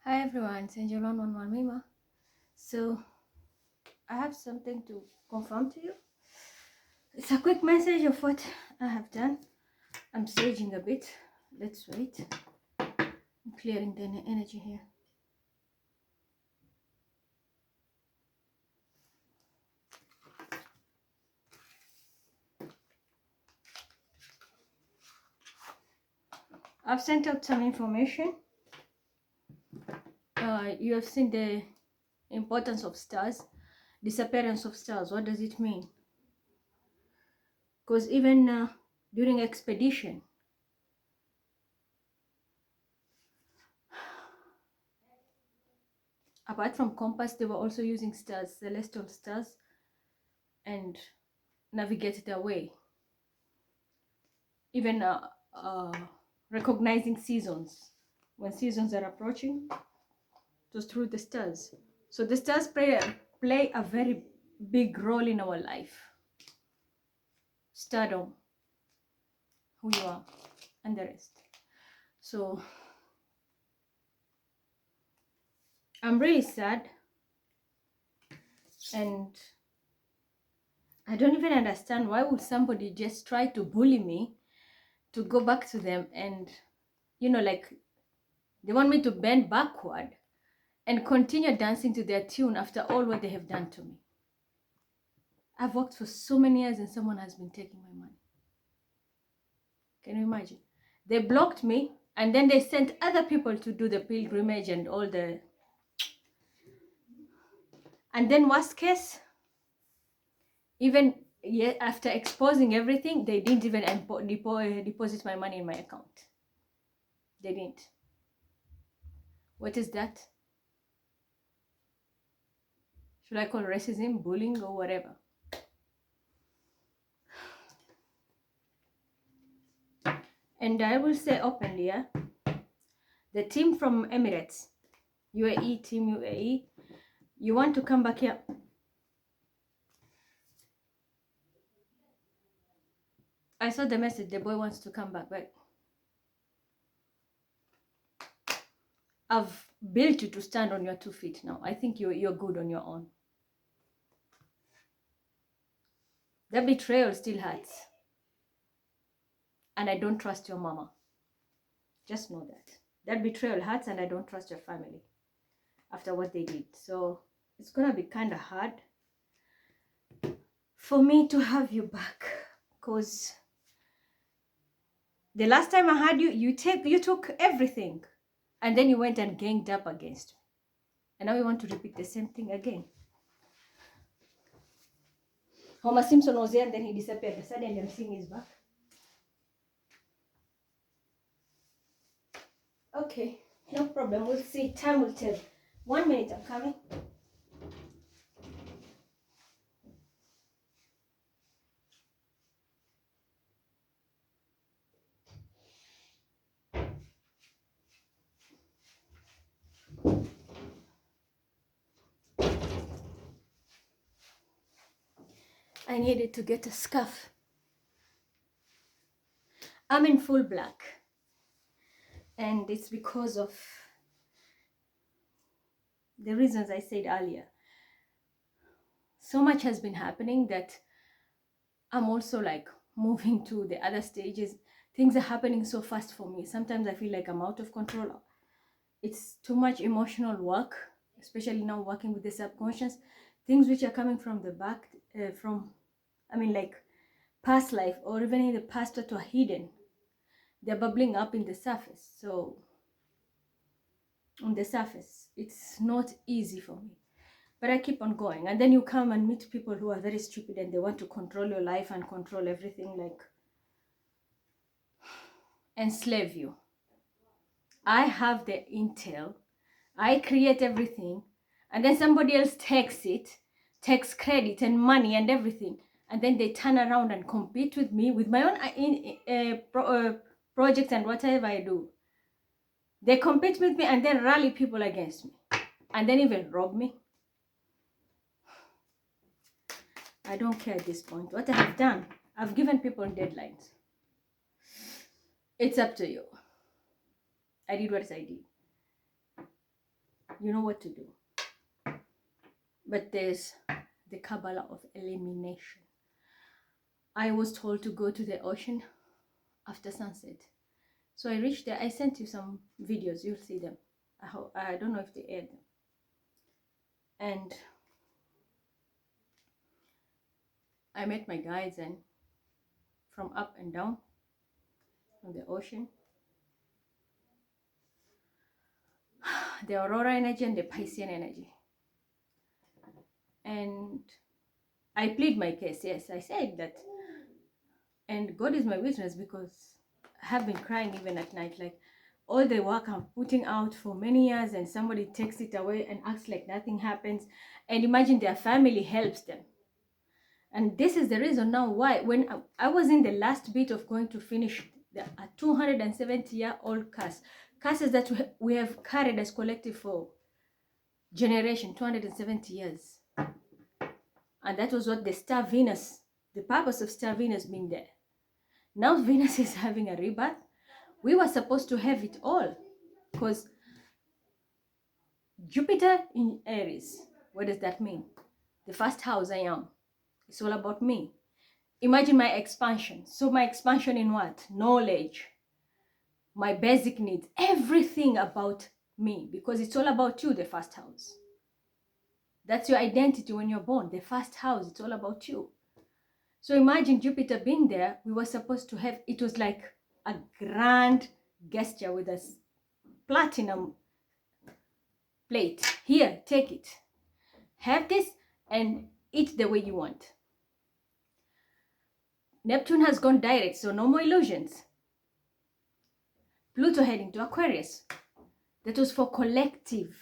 Hi everyone, it's Angel 111 Mima. So I have something to confirm to you. It's a quick message of what I have done. I'm staging a bit. Let's wait. I'm clearing the energy here. I've sent out some information. You have seen the importance of stars, disappearance of stars. What does it mean? Because even during expedition, apart from compass, they were also using stars, celestial stars, and navigate their way. Even recognizing seasons. When seasons are approaching, it was through the stars. So the stars play a very big role in our life. Stardom, who you are, and the rest. So I'm really sad, and I don't even understand why would somebody just try to bully me to go back to them, and like they want me to bend backward and continue dancing to their tune after all what they have done to me. I've worked for so many years and someone has been taking my money. Can you imagine? They blocked me and then they sent other people to do the pilgrimage and all the... And then worst case, even after exposing everything, they didn't even deposit my money in my account. They didn't. What is that? Should I call racism, bullying, or whatever? And I will say openly, the team from Emirates, UAE, Team UAE, you want to come back here? I saw the message, the boy wants to come back, but I've built you to stand on your 2 feet now. I think you're good on your own. The betrayal still hurts. And I don't trust your mama. Just know that. That betrayal hurts and I don't trust your family after what they did. So it's going to be kind of hard for me to have you back. Because the last time I had you, you took everything. And then you went and ganged up against me. And now you want to repeat the same thing again. Homer Simpson was there and then he disappeared. Suddenly I'm seeing his back. Okay, no problem. We'll see. Time will tell. 1 minute, I'm coming. I needed to get a scarf. I'm in full black. And it's because of the reasons I said earlier. So much has been happening that I'm also like moving to the other stages. Things are happening so fast for me. Sometimes I feel like I'm out of control. It's too much emotional work, especially now working with the subconscious. Things which are coming from the back, like past life or even in the past that were hidden. They're bubbling up in the surface. So on the surface, it's not easy for me. But I keep on going. And then you come and meet people who are very stupid and they want to control your life and control everything, like enslave you. I have the intel. I create everything. And then somebody else takes it, takes credit and money and everything. And then they turn around and compete with me with my own projects and whatever I do. They compete with me and then rally people against me. And then even rob me. I don't care at this point. What I have done, I've given people deadlines. It's up to you. I did what I did. you know what to do. But there's the Kabbalah of elimination. I was told to go to the ocean after sunset. So I reached there. I sent you some videos. You'll see them. I don't know if they aired them. And I met my guides, and from up and down from the ocean, the Aurora energy and the Piscean energy. And I plead my case. Yes, I said that. And God is my witness, because I have been crying even at night, like all the work I'm putting out for many years, and somebody takes it away and acts like nothing happens. And imagine their family helps them. And this is the reason now why, when I was in the last bit of going to finish a 270-year-old curses that we have carried as collective for generation, 270 years. And that was what the star Venus, the purpose of star Venus being there. Now Venus is having a rebirth. We were supposed to have it all, because Jupiter in Aries, what does that mean? The first house I am. It's all about me. Imagine my expansion. So my expansion in what? Knowledge, my basic needs, everything about me, because it's all about you, the first house. That's your identity when you're born. The first house, it's all about you. So imagine Jupiter being there. We were supposed to have, it was like a grand gesture with a platinum plate. Here, take it. Have this and eat the way you want. Neptune has gone direct, so no more illusions. Pluto heading to Aquarius. That was for collective,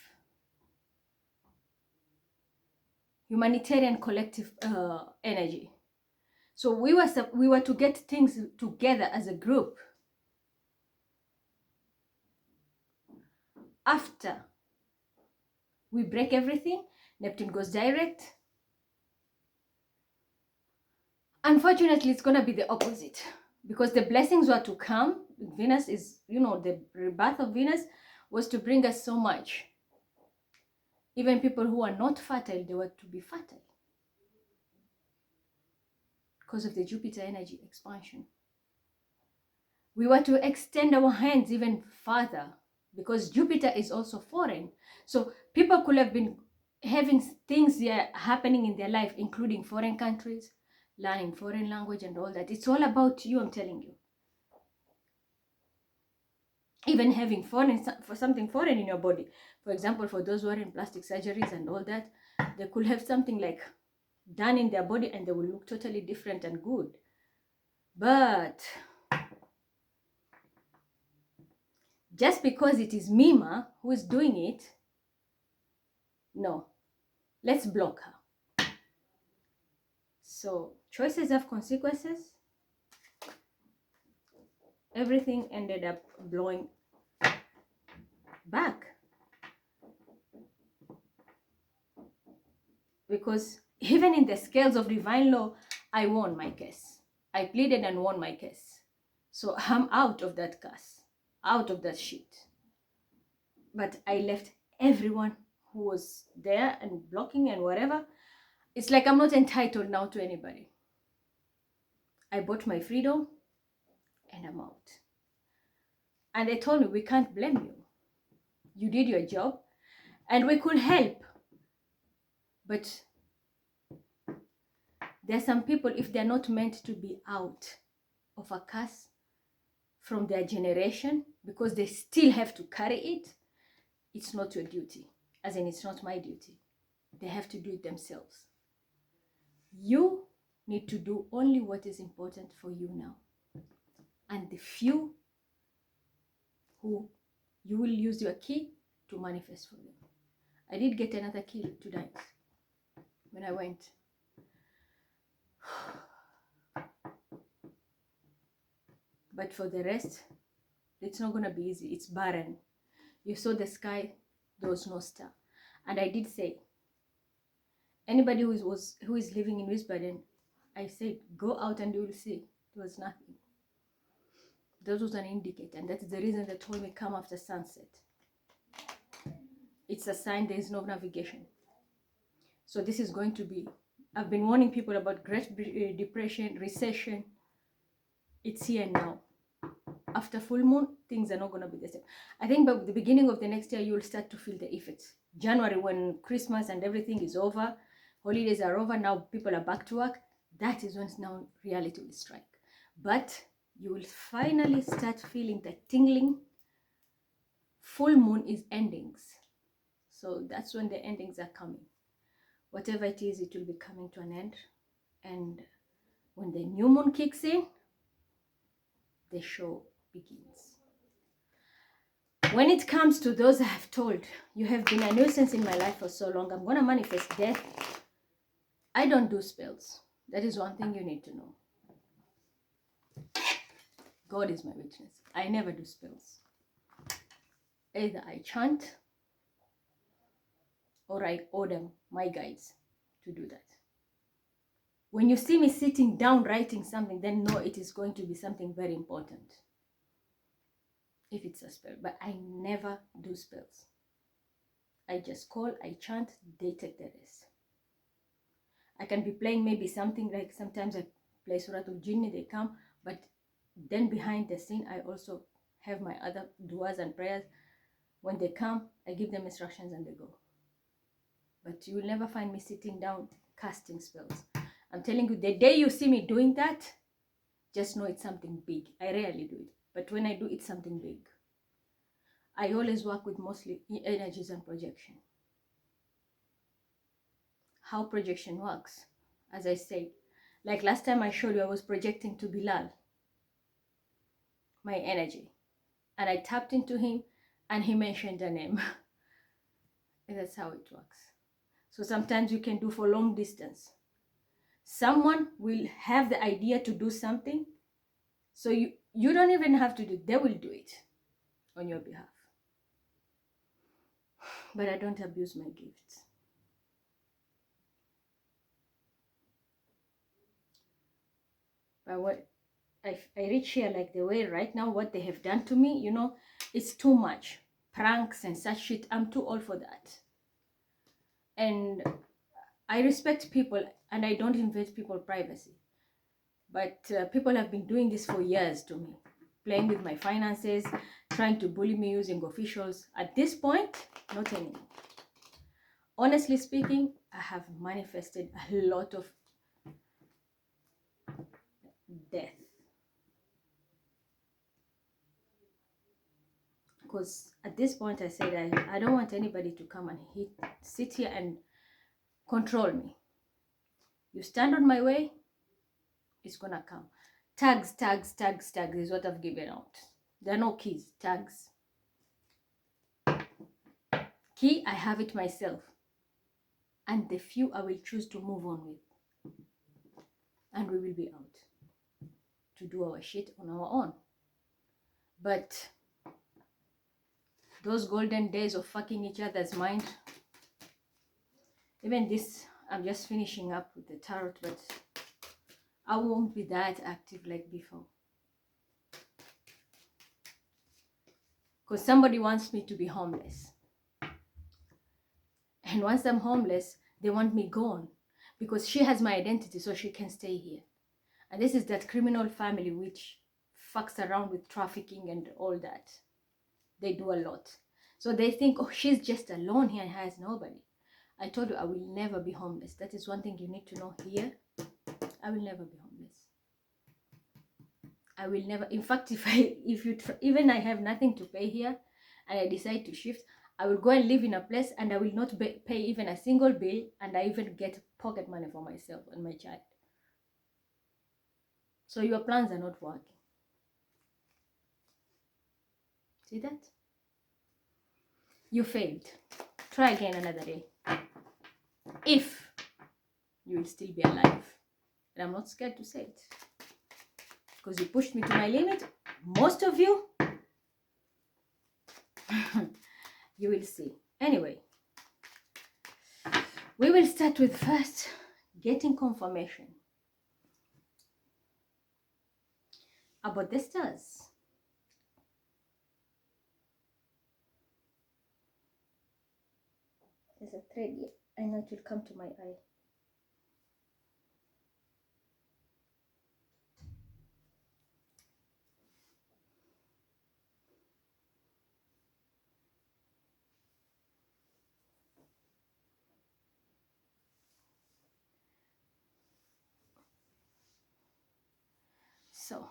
humanitarian collective energy. So we were to get things together as a group. After we break everything, Neptune goes direct. Unfortunately, it's going to be the opposite, because the blessings were to come. Venus is, the rebirth of Venus was to bring us so much. Even people who are not fertile, they were to be fertile, because of the Jupiter energy expansion. We were to extend our hands even further, because Jupiter is also foreign. So people could have been having things happening in their life, including foreign countries, learning foreign language and all that. It's all about you, I'm telling you. Even having something foreign in your body. For example, for those who are in plastic surgeries and all that, they could have something like done in their body and they will look totally different and good. But just because it is Mima who is doing it, no, let's block her. So choices have consequences. Everything ended up blowing back, because even in the scales of divine law, I won my case. I pleaded and won my case. So I'm out of that curse, out of that shit. But I left everyone who was there and blocking and whatever. It's like I'm not entitled now to anybody. I bought my freedom and I'm out. And they told me, we can't blame you. You did your job and we could help. But there are some people, if they're not meant to be out of a curse from their generation, because they still have to carry it, it's not your duty. As in, it's not my duty. They have to do it themselves. You need to do only what is important for you now. And the few who you will use your key to manifest for them. I did get another key tonight when I went. But for the rest, it's not going to be easy. It's barren. You saw the sky, there was no star. And I did say, anybody who is living in Wiesbaden, I said, go out and you will see. There was nothing. That was an indicator, and that's the reason they told me come after sunset. It's a sign there is no navigation. So this is going to be, I've been warning people about Great Depression, recession. It's here now. After full moon, things are not going to be the same. I think by the beginning of the next year, you will start to feel the effects. January, when Christmas and everything is over, holidays are over, now people are back to work, that is when now reality will strike. But you will finally start feeling the tingling. Full moon is endings. So that's when the endings are coming. Whatever it is, it will be coming to an end. And when the new moon kicks in, the show begins. When it comes to those I have told, you have been a nuisance in my life for so long, I'm going to manifest death. I don't do spells. That is one thing you need to know. God is my witness. I never do spells. Either I chant or I order my guides to do that. When you see me sitting down writing something, then know it is going to be something very important. If it's a spell, but I never do spells. I just call, I chant, they take the rest. I can be playing maybe something like sometimes I play Suratul Jinni, they come, but then behind the scene, I also have my other duas and prayers. When they come, I give them instructions and they go. But you will never find me sitting down casting spells. I'm telling you, the day you see me doing that, just know it's something big. I rarely do it, but when I do, it's something big. I always work with mostly energies and projection. How projection works, as I said, like last time I showed you, I was projecting to Bilal, my energy, and I tapped into him and he mentioned a name. And that's how it works. So sometimes you can do for long distance. Someone will have the idea to do something, so you don't even have to do it. They will do it on your behalf. But I don't abuse my gifts. But what I reach here, like the way right now, what they have done to me, it's too much. Pranks and such shit, I'm too old for that. And I respect people and I don't invade people's privacy. But people have been doing this for years to me. Playing with my finances, trying to bully me using officials. At this point, not anymore. Honestly speaking, I have manifested a lot of death. Because at this point I said I don't want anybody to come and sit here and control me. You stand on my way, it's gonna come. Tags is what I've given out. There are no keys, tags. Key, I have it myself. And the few I will choose to move on with. And we will be out to do our shit on our own. But those golden days of fucking each other's mind, even this, I'm just finishing up with the tarot, but I won't be that active like before. Because somebody wants me to be homeless. And once I'm homeless, they want me gone. Because she has my identity, so she can stay here. And this is that criminal family which fucks around with trafficking and all that. They do a lot. So they think, oh, she's just alone here and has nobody. I told you I will never be homeless. That is one thing you need to know here. I will never be homeless. I will never. In fact, even I have nothing to pay here and I decide to shift, I will go and live in a place and I will not pay even a single bill, and I even get pocket money for myself and my child. So your plans are not working. See that? You failed. Try again another day. If you will still be alive. And I'm not scared to say it. Because you pushed me to my limit. Most of you, you will see. Anyway, we will start with first getting confirmation about the stars. There's a thread here. I know it will come to my eye. So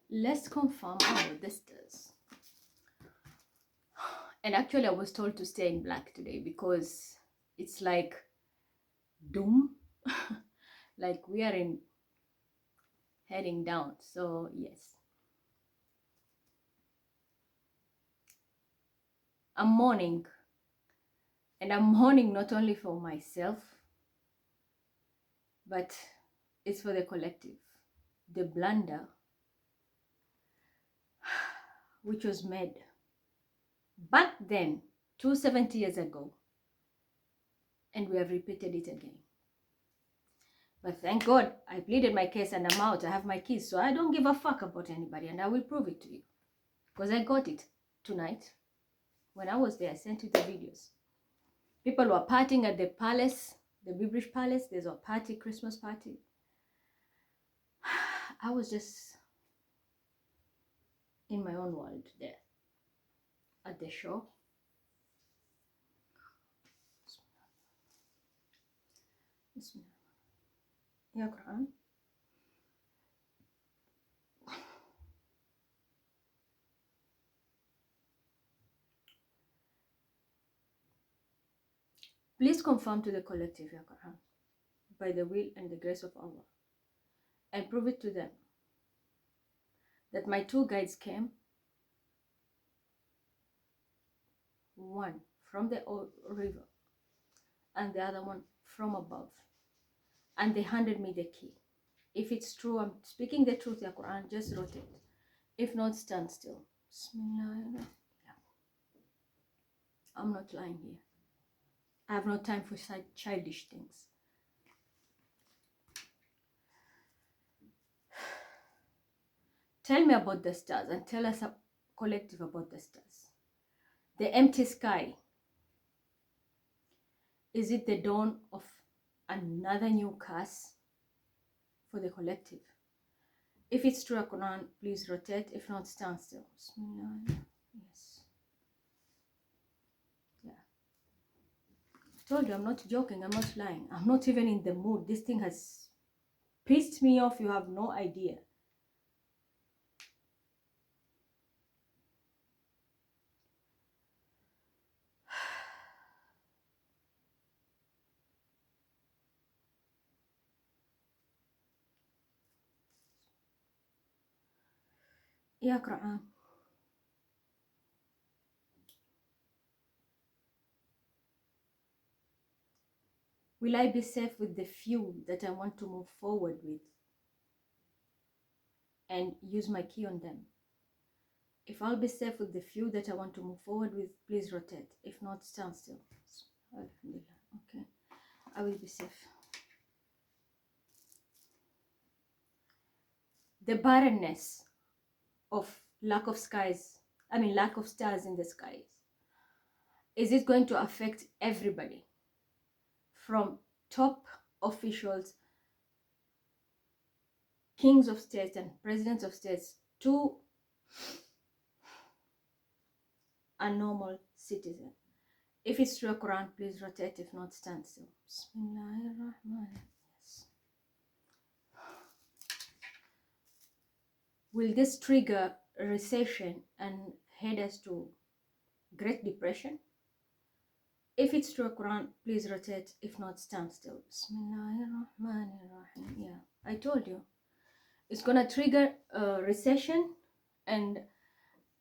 let's confirm about the stars. And actually I was told to stay in black today because it's like doom. Like we are in heading down. So yes, I'm mourning, and I'm mourning not only for myself, but it's for the collective. The blunder which was made back then 270 years ago, and we have repeated it again. But thank God I pleaded my case and I'm out. I have my keys, so I don't give a fuck about anybody, and I will prove it to you because I got it tonight. When I was there, I sent you the videos. People were partying at the palace, the British palace. There's a party, Christmas party. I was just in my own world there at the show. Ya Quran. Please confirm to the collective, Ya Quran, by the will and the grace of Allah, and prove it to them that my two guides came, one from the river and the other one from above, and they handed me the key. If it's true, I'm speaking the truth, Ya Quran, just rotate. If not, stand still. Bismillah. I'm not lying here. I have no time for childish things. Tell me about the stars and tell us a collective about the stars. The empty sky. Is it the dawn of another new curse for the collective? If it's true, Quran, please rotate. If not, stand still. Bismillah. Yes. Yeah. I told you I'm not joking. I'm not lying. I'm not even in the mood. This thing has pissed me off. You have no idea. Ya Quran. Will I be safe with the few that I want to move forward with and use my key on them? If I'll be safe with the few that I want to move forward with, please rotate. If not, stand still. Alhamdulillah. Okay, I will be safe. The barrenness of lack of skies, lack of stars in the skies, is it going to affect everybody? From top officials, kings of states and presidents of states, to a normal citizen. If it's true Quran, please rotate. If not, stand still. Bismillahirrahmanirrahim. Yes. Will this trigger a recession and head us to Great Depression? If it's true Quran, please rotate. If not, stand still. Bismillahirrahmanirrahim. Yeah, I told you. It's gonna trigger a recession and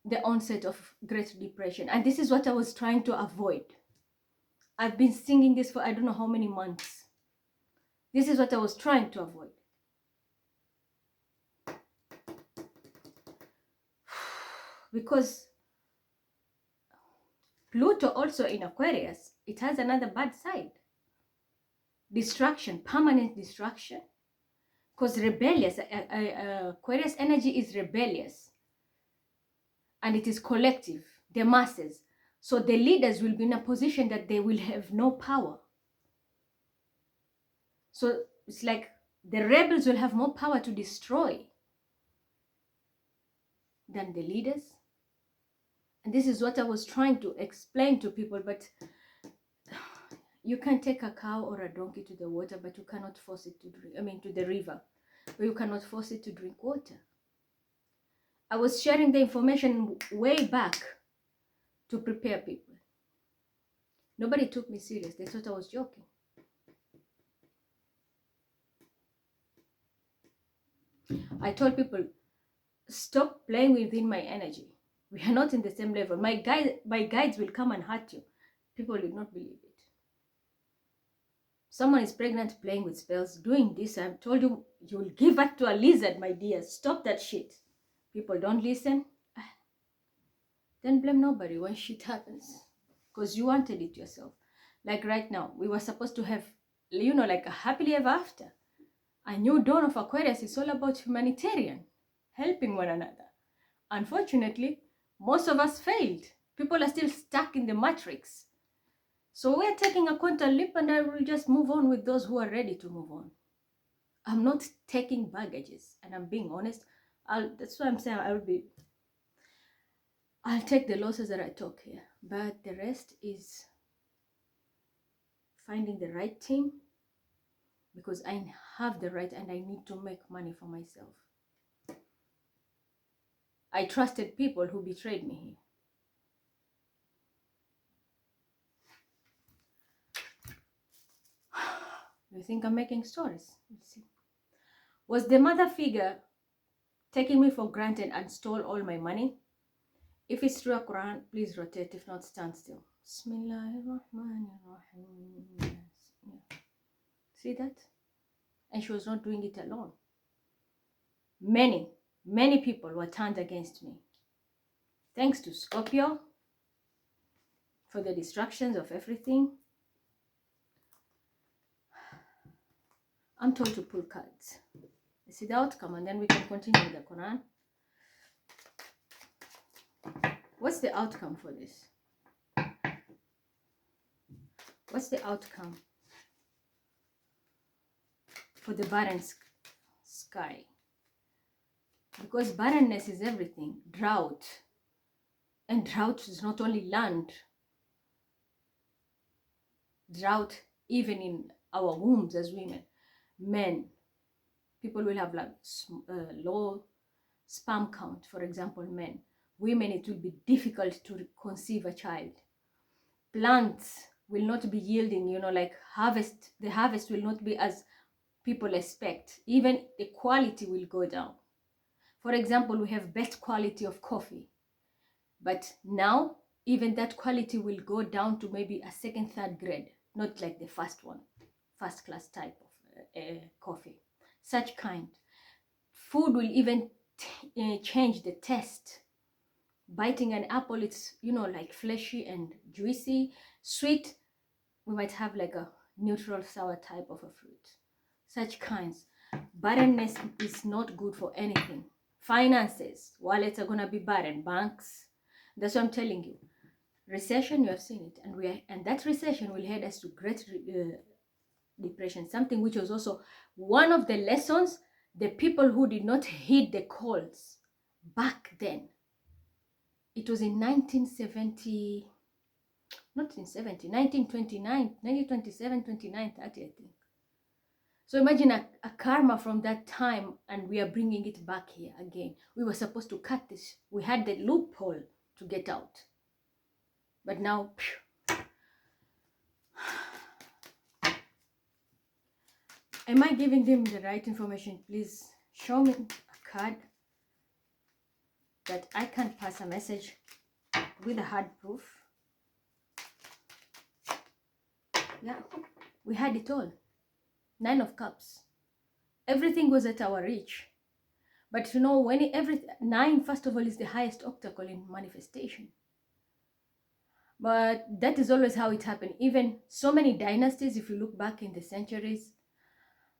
the onset of Great Depression. And this is what I was trying to avoid. I've been singing this for I don't know how many months. This is what I was trying to avoid. Because Pluto also in Aquarius, it has another bad side. Destruction, permanent destruction. Because rebellious, Aquarius energy is rebellious. And it is collective, the masses. So the leaders will be in a position that they will have no power. So it's like the rebels will have more power to destroy than the leaders. And this is what I was trying to explain to people, but you can take a cow or a donkey to the water, but you cannot force it to drink, to the river, but you cannot force it to drink water. I was sharing the information way back to prepare people. Nobody took me serious. They thought I was joking. I told people, stop playing within my energy. We are not in the same level. My guides will come and hurt you. People will not believe it. Someone is pregnant playing with spells, doing this. I've told you, you will give birth to a lizard, my dear. Stop that shit. People don't listen. Then blame nobody when shit happens. Because you wanted it yourself. Like right now, we were supposed to have, like a happily ever after. A new dawn of Aquarius is all about humanitarian, helping one another. Unfortunately, most of us failed. People are still stuck in the matrix. So we're taking a quantum leap, and I will just move on with those who are ready to move on. I'm not taking baggages, and I'm being honest. That's why I'm saying I'll take the losses that I took here. But the rest is finding the right team, because I have the right and I need to make money for myself. I trusted people who betrayed me here. You think I'm making stories? Let's see. Was the mother figure taking me for granted and stole all my money? If it's true Quran, please rotate. If not, stand still. Bismillahirrahmanirrahim. Yes. Yeah. See that? And she was not doing it alone. Many people were turned against me. Thanks to Scorpio for the distractions of everything. I'm told to pull cards. You see the outcome, and then we can continue with the Quran. What's the outcome for this? What's the outcome for the barren sky? Because barrenness is everything. Drought. And drought is not only land. Drought even in our wombs as women. Men. People will have like low sperm count, for example, men. Women, it will be difficult to conceive a child. Plants will not be yielding, like harvest. The harvest will not be as people expect. Even the quality will go down. For example, we have best quality of coffee. But now, even that quality will go down to maybe a second, third grade. Not like the first one. First class type of coffee. Such kind. Food will even change the taste. Biting an apple, it's, like fleshy and juicy. Sweet, we might have like a neutral sour type of a fruit. Such kinds. Barrenness is not good for anything. Finances, wallets are going to be barren. Banks, that's what I'm telling you. Recession, you have seen it. And that recession will head us to great depression. Something which was also one of the lessons the people who did not heed the calls back then. It was in 1970, not in 70, 1929, 1927, 29, 30, I think. So imagine a karma from that time, and we are bringing it back here again. We were supposed to cut this. We had the loophole to get out. But now, am I giving them the right information? Please show me a card that I can pass a message with a hard proof. Yeah, we had it all. 9 of Cups. Everything was at our reach. But when 9, first of all, is the highest octacle in manifestation. But that is always how it happened. Even so many dynasties, if you look back in the centuries,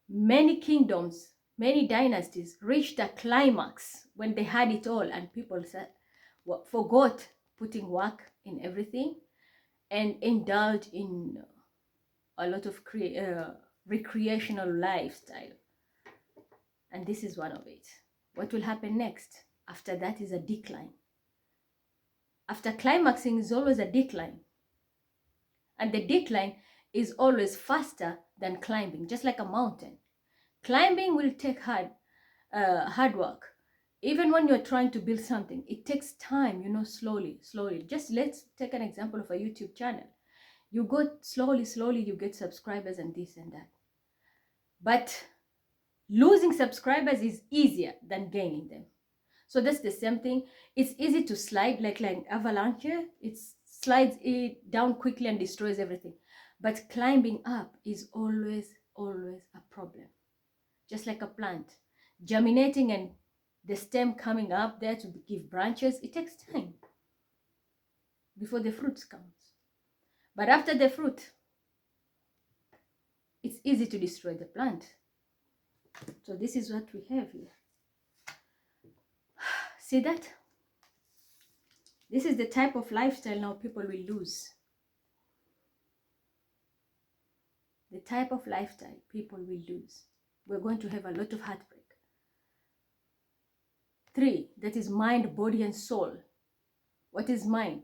many kingdoms, many dynasties reached a climax when they had it all, and people forgot putting work in everything and indulge in a lot of recreational lifestyle. And this is one of it. What will happen next? After that is a decline. After climaxing is always a decline. And the decline is always faster than climbing, just like a mountain. Climbing will take hard work. Even when you're trying to build something, it takes time, slowly. Just let's take an example of a YouTube channel. You go slowly, you get subscribers and this and that. But losing subscribers is easier than gaining them. So that's the same thing. It's easy to slide like avalanche. It slides it down quickly and destroys everything. But climbing up is always a problem. Just like a plant. Germinating and the stem coming up there to give branches, it takes time before the fruit comes. But after the fruit, it's easy to destroy the plant. So this is what we have here. See that? This is the type of lifestyle now people will lose. The type of lifestyle people will lose. We're going to have a lot of heartbreak. 3, that is mind, body, and soul. What is mind?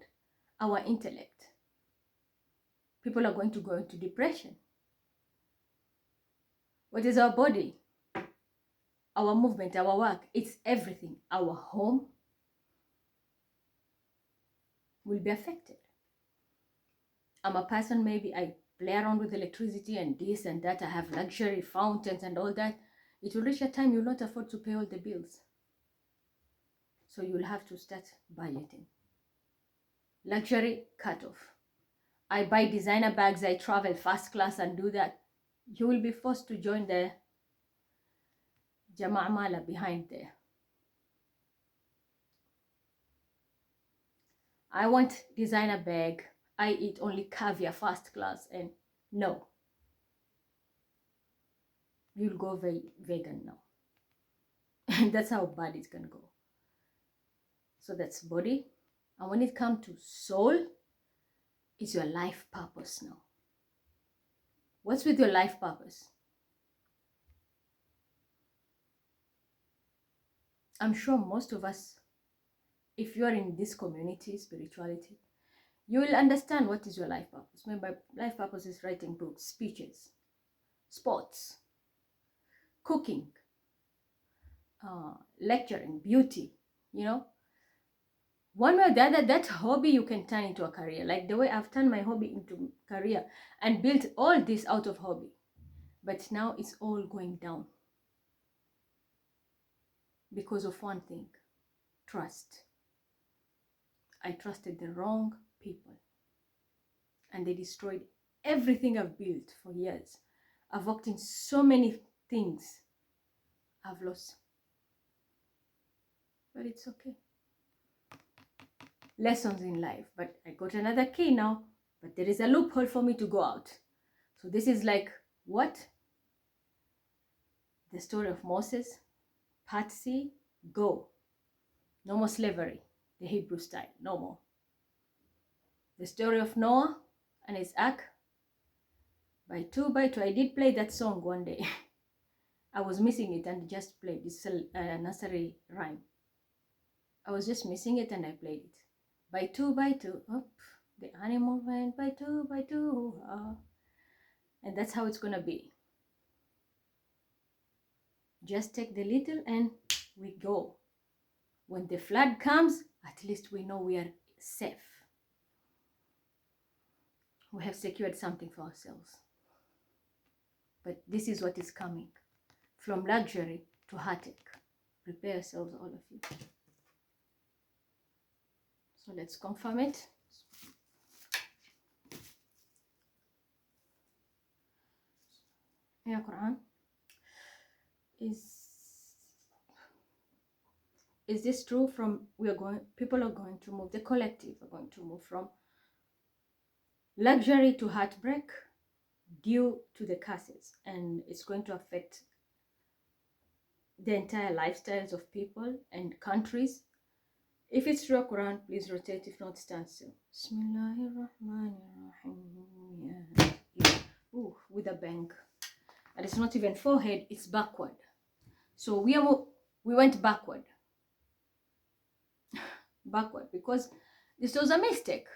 Our intellect. People are going to go into depression. What is our body? Our movement, our work. It's everything. Our home will be affected. I'm a person, maybe I play around with electricity and this and that. I have luxury fountains and all that. It will reach a time you'll not afford to pay all the bills. So you'll have to start budgeting. Luxury cut off. I buy designer bags, I travel first class and do that. You will be forced to join the Jama'a Mala behind there. I want designer bag. I eat only caviar first class, and no. You'll go vegan now. And that's how bad it's gonna go. So that's body. And when it comes to soul, it's your life purpose now. What's with your life purpose? I'm sure most of us, if you're in this community, spirituality, you will understand what is your life purpose. My life purpose is writing books, speeches, sports, cooking, lecturing, beauty, One way or the other, that hobby you can turn into a career. Like the way I've turned my hobby into career and built all this out of hobby. But now it's all going down. Because of one thing, trust. I trusted the wrong people. And they destroyed everything I've built for years. I've worked in so many things. I've lost. But it's okay. Lessons in life. But I got another key now. But there is a loophole for me to go out. So this is like, what? The story of Moses. Part C, go. No more slavery. The Hebrew style. No more. The story of Noah and his ark. By two. I did play that song one day. I was missing it and just played. It's a nursery rhyme. I was just missing it and I played it. By two, up, the animal went by two. And that's how it's gonna be. Just take the little and we go. When the flood comes, at least we know we are safe. We have secured something for ourselves. But this is what is coming. From luxury to heartache. Prepare yourselves, all of you. So let's confirm it. Yeah, Quran. Is this true? People are going to move, the collective are going to move from luxury to heartbreak due to the curses, and it's going to affect the entire lifestyles of people and countries. If it's your Quran, please rotate. If not, stand still. Bismillahirrahmanirrahim. Yeah. Ooh, with a bang. And it's not even forehead, it's backward. So we went backward. Backward, because this was a mistake.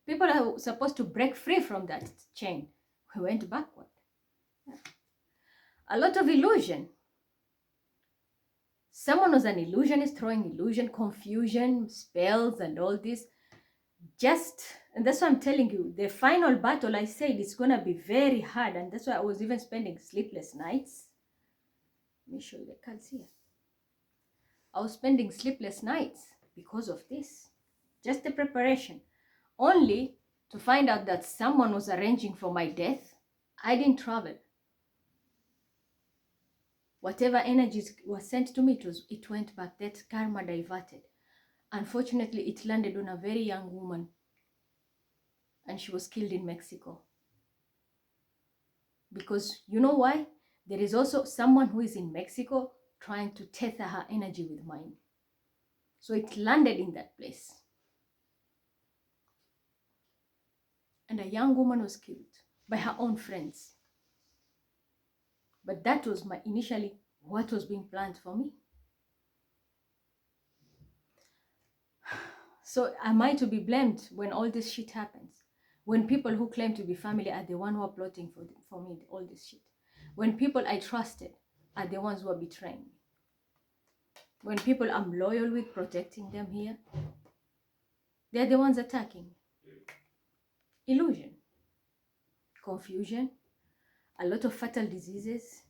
People are supposed to break free from that chain. We went backward. Yeah. A lot of illusion. Someone was an illusionist, throwing illusion, confusion, spells, and all this. And that's why I'm telling you, the final battle, I said, it's going to be very hard. And that's why I was even spending sleepless nights. Let me show you the cards here. I was spending sleepless nights because of this. Just the preparation. Only to find out that someone was arranging for my death. I didn't travel. Whatever energies was sent to me, it went back. That karma diverted. Unfortunately, it landed on a very young woman. And she was killed in Mexico. Because you know why? There is also someone who is in Mexico trying to tether her energy with mine. So it landed in that place. And a young woman was killed by her own friends. But that was initially what was being planned for me. So am I to be blamed when all this shit happens? When people who claim to be family are the ones who are plotting for me, all this shit. When people I trusted are the ones who are betraying me. When people I'm loyal with, protecting them here, they're the ones attacking. Illusion, confusion, a lot of fatal diseases.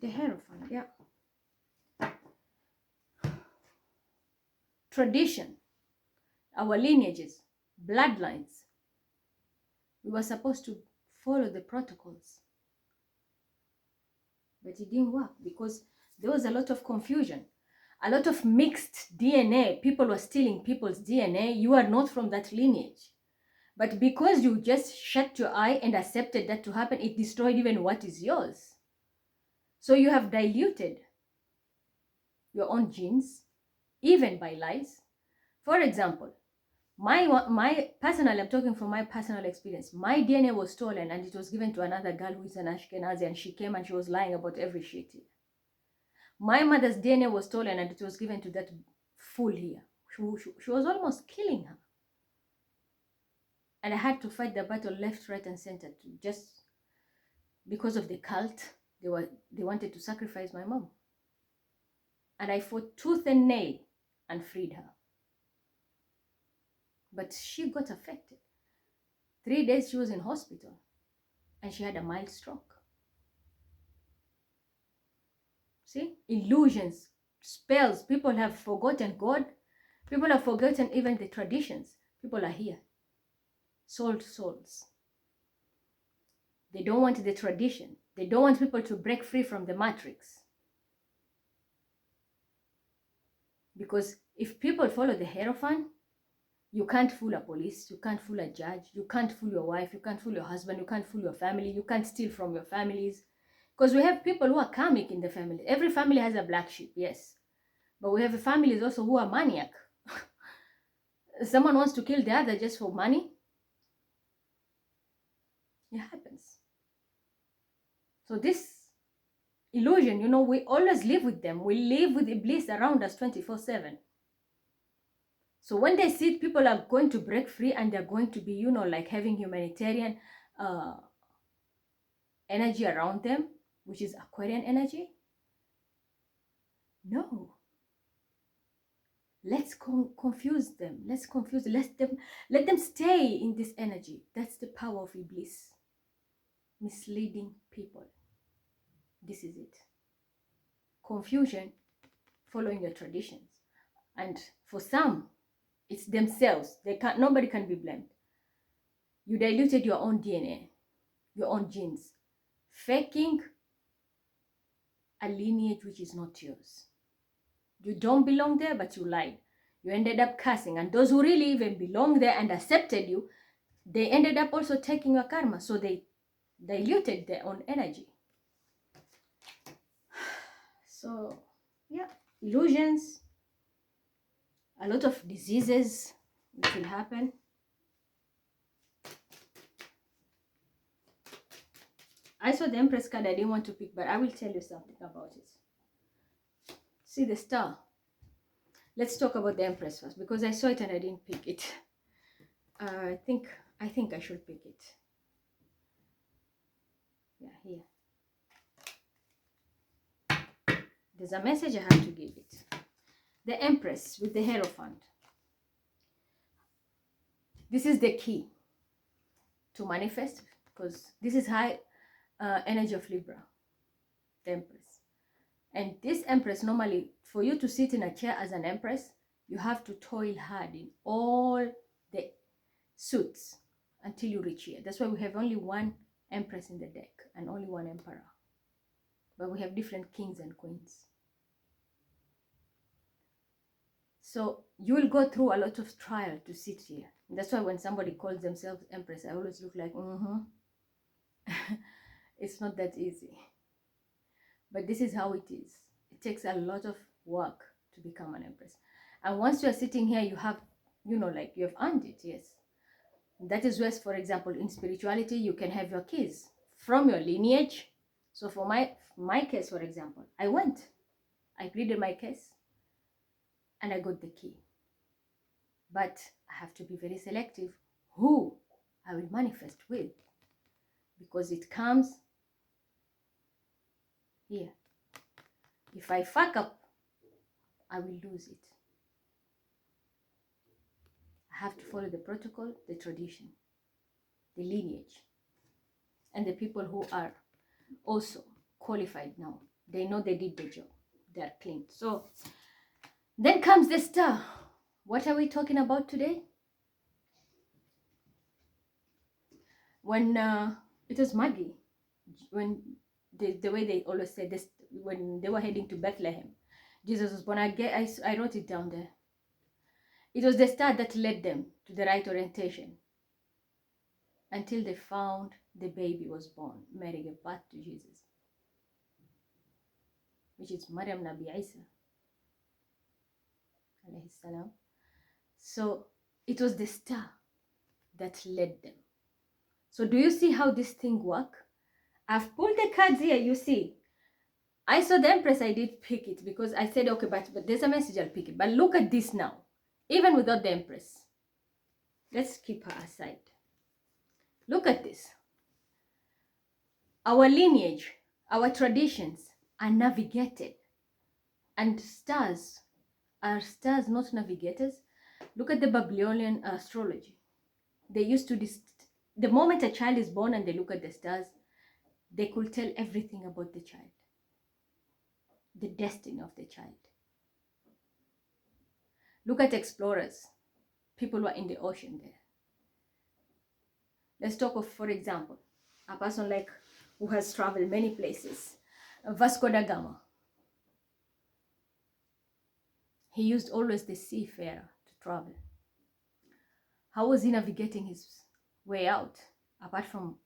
The Hierophant, yeah. Tradition, our lineages, bloodlines. We were supposed to follow the protocols. But it didn't work because there was a lot of confusion. A lot of mixed DNA. People were stealing people's DNA. You are not from that lineage. But because you just shut your eye and accepted that to happen, it destroyed even what is yours. So you have diluted your own genes, even by lies. For example, my personal, I'm talking from my personal experience. My DNA was stolen and it was given to another girl who is an Ashkenazi, and she came and she was lying about every shit here. My mother's DNA was stolen and it was given to that fool here. She was almost killing her. And I had to fight the battle left, right, and center just because of the cult. They wanted to sacrifice my mom. And I fought tooth and nail and freed her. But she got affected. 3 days she was in hospital and she had a mild stroke. See? Illusions, spells. People have forgotten God. People have forgotten even the traditions. People are here. Sold souls. They don't want the tradition. They don't want people to break free from the matrix. Because if people follow the Hierophant, you can't fool a police, you can't fool a judge, you can't fool your wife, you can't fool your husband, you can't fool your family, you can't steal from your families. Because we have people who are karmic in the family. Every family has a black sheep, yes. But we have families also who are maniac. Someone wants to kill the other just for money. It happens. So this illusion, we always live with them. We live with Iblis around us 24/7. So when they see people are going to break free and they're going to be, like having humanitarian energy around them, which is Aquarian energy, no. Let's confuse them. Let them stay in this energy. That's the power of Iblis. Misleading people. This is it. Confusion, following your traditions. And for some, it's themselves. Nobody can be blamed. You diluted your own DNA, your own genes, faking a lineage which is not yours. You don't belong there, but you lied. You ended up cursing. And those who really even belong there and accepted you, they ended up also taking your karma. So they diluted their own energy. So, yeah, illusions, a lot of diseases which will happen. I saw the Empress card I didn't want to pick, but I will tell you something about it. See the star. Let's talk about the Empress first, because I saw it and I didn't pick it. I think I should pick it. Yeah, here. There's a message I have to give it. The Empress with the Hierophant. This is the key to manifest, because this is high energy of Libra, the Empress. And this Empress, normally, for you to sit in a chair as an Empress, you have to toil hard in all the suits until you reach here. That's why we have only one Empress in the deck and only one Emperor. But we have different kings and queens. So you will go through a lot of trial to sit here. That's why when somebody calls themselves Empress, I always look like, It's not that easy. But this is how it is. It takes a lot of work to become an Empress. And once you are sitting here, you have, like you have earned it, yes. That is where, for example, in spirituality, you can have your keys from your lineage. So for my case, for example, I pleaded my case, and I got the key. But I have to be very selective who I will manifest with, because it comes here. If I fuck up, I will lose it. I have to follow the protocol, the tradition, the lineage, and the people who are also qualified now. They know they did the job. They are clean. So then comes the star. What are we talking about today? When it was Maggie, when the way they always say this, when they were heading to Bethlehem, Jesus was born. I wrote it down there. It was the star that led them to the right orientation until they found the baby was born. Mary gave birth to Jesus, which is Maryam Nabi Isa alayhi salam. So it was the star that led them. So do you see how this thing works? I've pulled the cards here, you see. I saw the Empress, I did pick it because I said, okay, but there's a message, I'll pick it. But look at this now. Even without the Empress. Let's keep her aside. Look at this. Our lineage, our traditions are navigated. And stars are stars, not navigators. Look at the Babylonian astrology. They used to, the moment a child is born and they look at the stars, they could tell everything about the child. The destiny of the child. Look at explorers. People who are in the ocean there. Let's talk of, for example, a person like who has traveled many places. Vasco da Gama. He used always the seafarer to travel. How was he navigating his way out? Apart from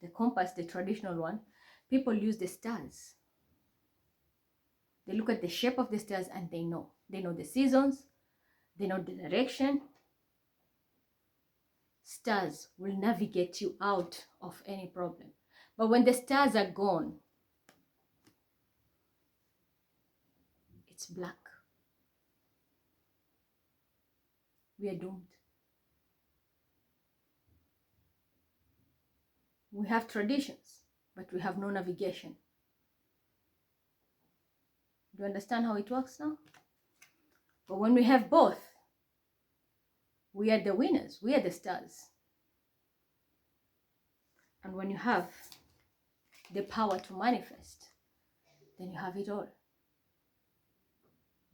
the compass, the traditional one, people use the stars. They look at the shape of the stars and they know. They know the seasons. They know the direction. Stars will navigate you out of any problem. But when the stars are gone, it's black. We are doomed. We have traditions, but we have no navigation. Do you understand how it works now? But when we have both, we are the winners. We are the stars. And when you have the power to manifest, then you have it all.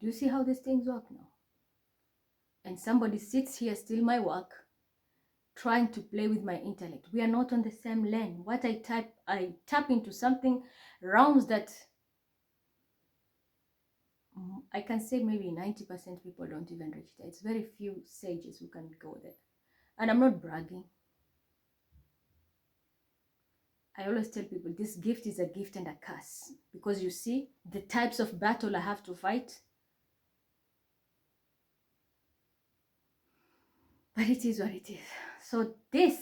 Do you see how these things work now? And somebody sits here, steal my work, trying to play with my intellect. We are not on the same lane. What I tap into something realms that I can say maybe 90% people don't even reach there. It's very few sages who can go there. And I'm not bragging. I always tell people this gift is a gift and a curse. Because you see, the types of battle I have to fight. But it is what it is. So this,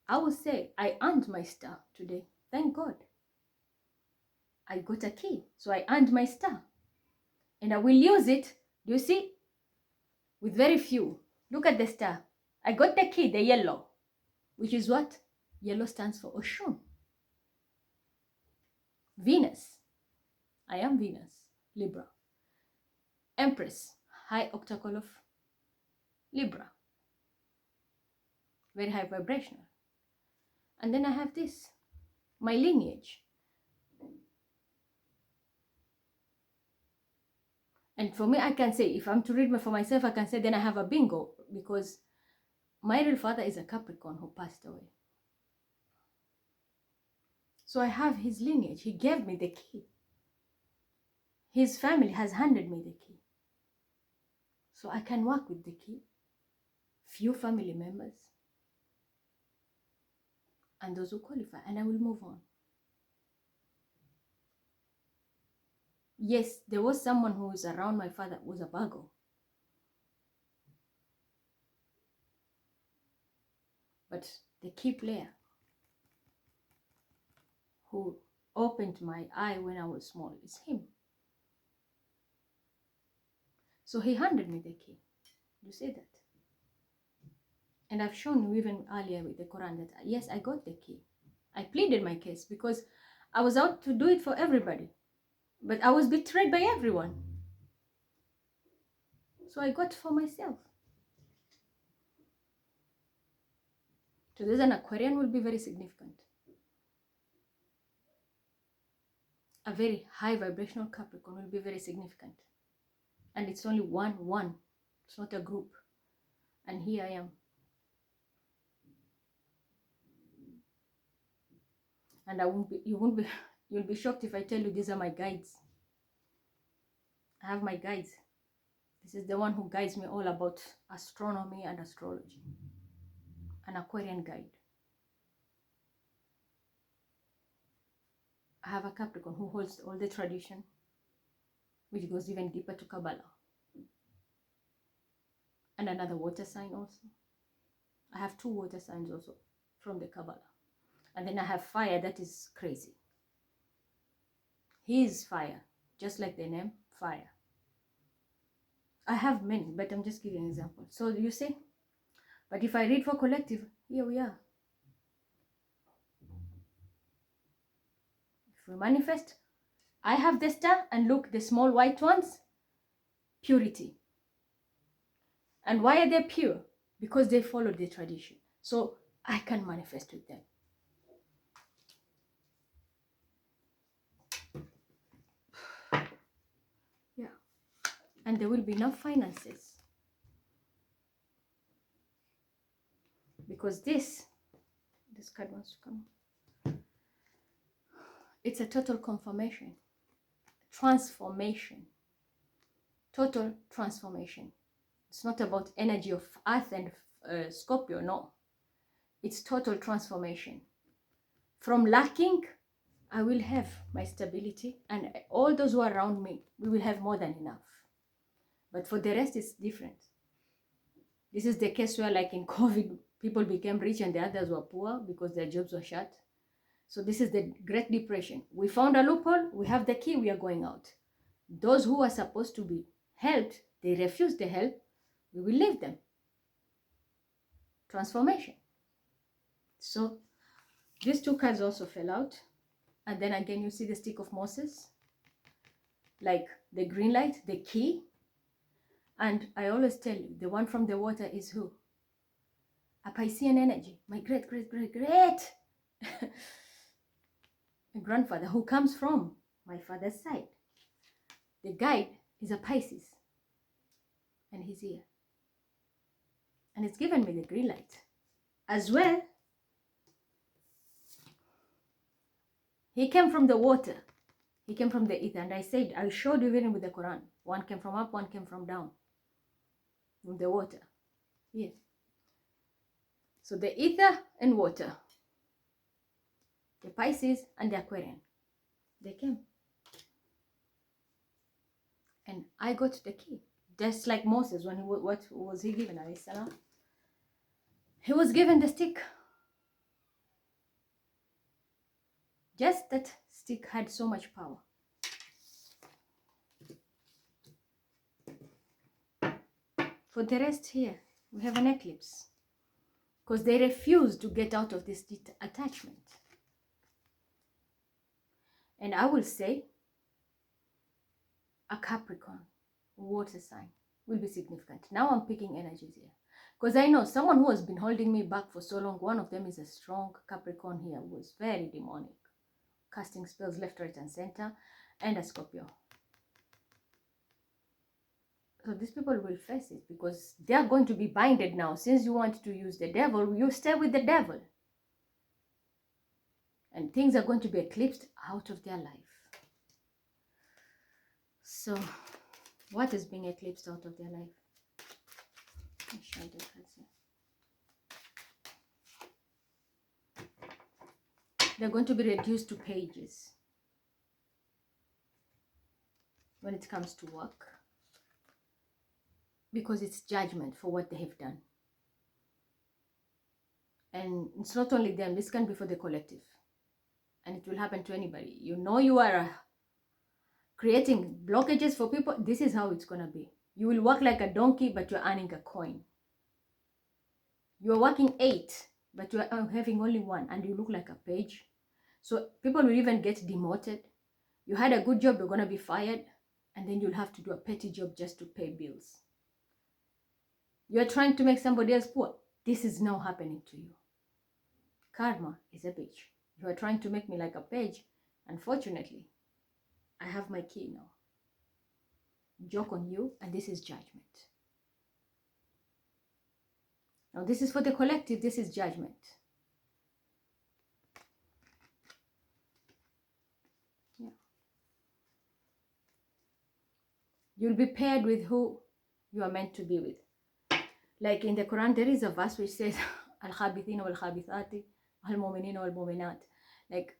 I would say, I earned my star today. Thank God. I got a key. So I earned my star. And I will use it. Do you see? With very few. Look at the star. I got the key, the yellow. Which is what? Yellow stands for Oshun. Venus. I am Venus. Libra. Empress. High octacle of Libra. Very high vibrational. And then I have this. My lineage. And for me, I can say, if I'm to read for myself, I can say then I have a bingo. Because my real father is a Capricorn who passed away. So I have his lineage. He gave me the key. His family has handed me the key. So I can work with the key. Few family members. And those who qualify. And I will move on. Yes, there was someone who was around my father who was a Virgo. But the key player who opened my eye when I was small is him. So he handed me the key. You see that? And I've shown you even earlier with the Quran that yes, I got the key. I pleaded my case because I was out to do it for everybody. But I was betrayed by everyone. So I got for myself. So there's an Aquarian will be very significant. A very high vibrational Capricorn will be very significant. And it's only one. It's not a group. And here I am. And you'll be shocked if I tell you these are my guides. I have my guides. This is the one who guides me all about astronomy and astrology. An Aquarian guide. I have a Capricorn who holds all the tradition, which goes even deeper to Kabbalah. And another water sign also. I have 2 water signs also from the Kabbalah. And then I have fire that is crazy. He is fire, just like the name, fire. I have many, but I'm just giving an example. So you see, but if I read for collective, here we are. If we manifest, I have the star, and look, the small white ones, purity. And why are they pure? Because they follow the tradition. So I can manifest with them. Yeah. And there will be enough finances. Because this card wants to come. It's a total confirmation. Transformation. Total transformation. It's not about energy of Earth and Scorpio, no. It's total transformation. From lacking, I will have my stability, and all those who are around me, we will have more than enough. But for the rest, it's different. This is the case where, like in COVID, people became rich and the others were poor because their jobs were shut. So this is the Great Depression. We found a loophole, we have the key, we are going out. Those who are supposed to be helped, they refuse the help, we will leave them. Transformation. So these 2 cards also fell out. And then again, you see the stick of Moses, like the green light, the key. And I always tell you, the one from the water is who? A Piscean energy. My great grandfather, who comes from my father's side. The guide is a Pisces. And he's here. And it's given me the green light. As well, he came from the water. He came from the ether. And I said, I showed you even with the Quran. One came from up, one came from down. From the water. Yes. So the ether and water. The Pisces and the Aquarian. They came. And I got the key. Just like Moses, when what was he given? He was given the stick. Just that stick had so much power. For the rest here, we have an eclipse. Because they refuse to get out of this attachment. And I will say, a Capricorn, water sign, will be significant. Now I'm picking energies here. Because I know someone who has been holding me back for so long, one of them is a strong Capricorn here, who was very demonic. Casting spells left, right, and center, and a Scorpio. So these people will face it because they are going to be binded now. Since you want to use the devil, you stay with the devil. And things are going to be eclipsed out of their life. So, what is being eclipsed out of their life? They're going to be reduced to pages when it comes to work. Because it's judgment for what they have done. And it's not only them, this can be for the collective. And it will happen to anybody. You know you are creating blockages for people. This is how it's going to be. You will work like a donkey, but you're earning a coin. You are working 8, but you're having only 1, and you look like a page. So people will even get demoted. You had a good job, you're going to be fired, and then you'll have to do a petty job just to pay bills. You're trying to make somebody else poor. This is now happening to you. Karma is a bitch. You are trying to make me like a page. Unfortunately, I have my key now. Joke on you, and this is judgment. Now this is for the collective, this is judgment. Yeah. You'll be paired with who you are meant to be with. Like in the Quran, there is a verse which says, Al-Khabithina wal-Khabithati, Al-Mu'minina wal-Mu'minat. Like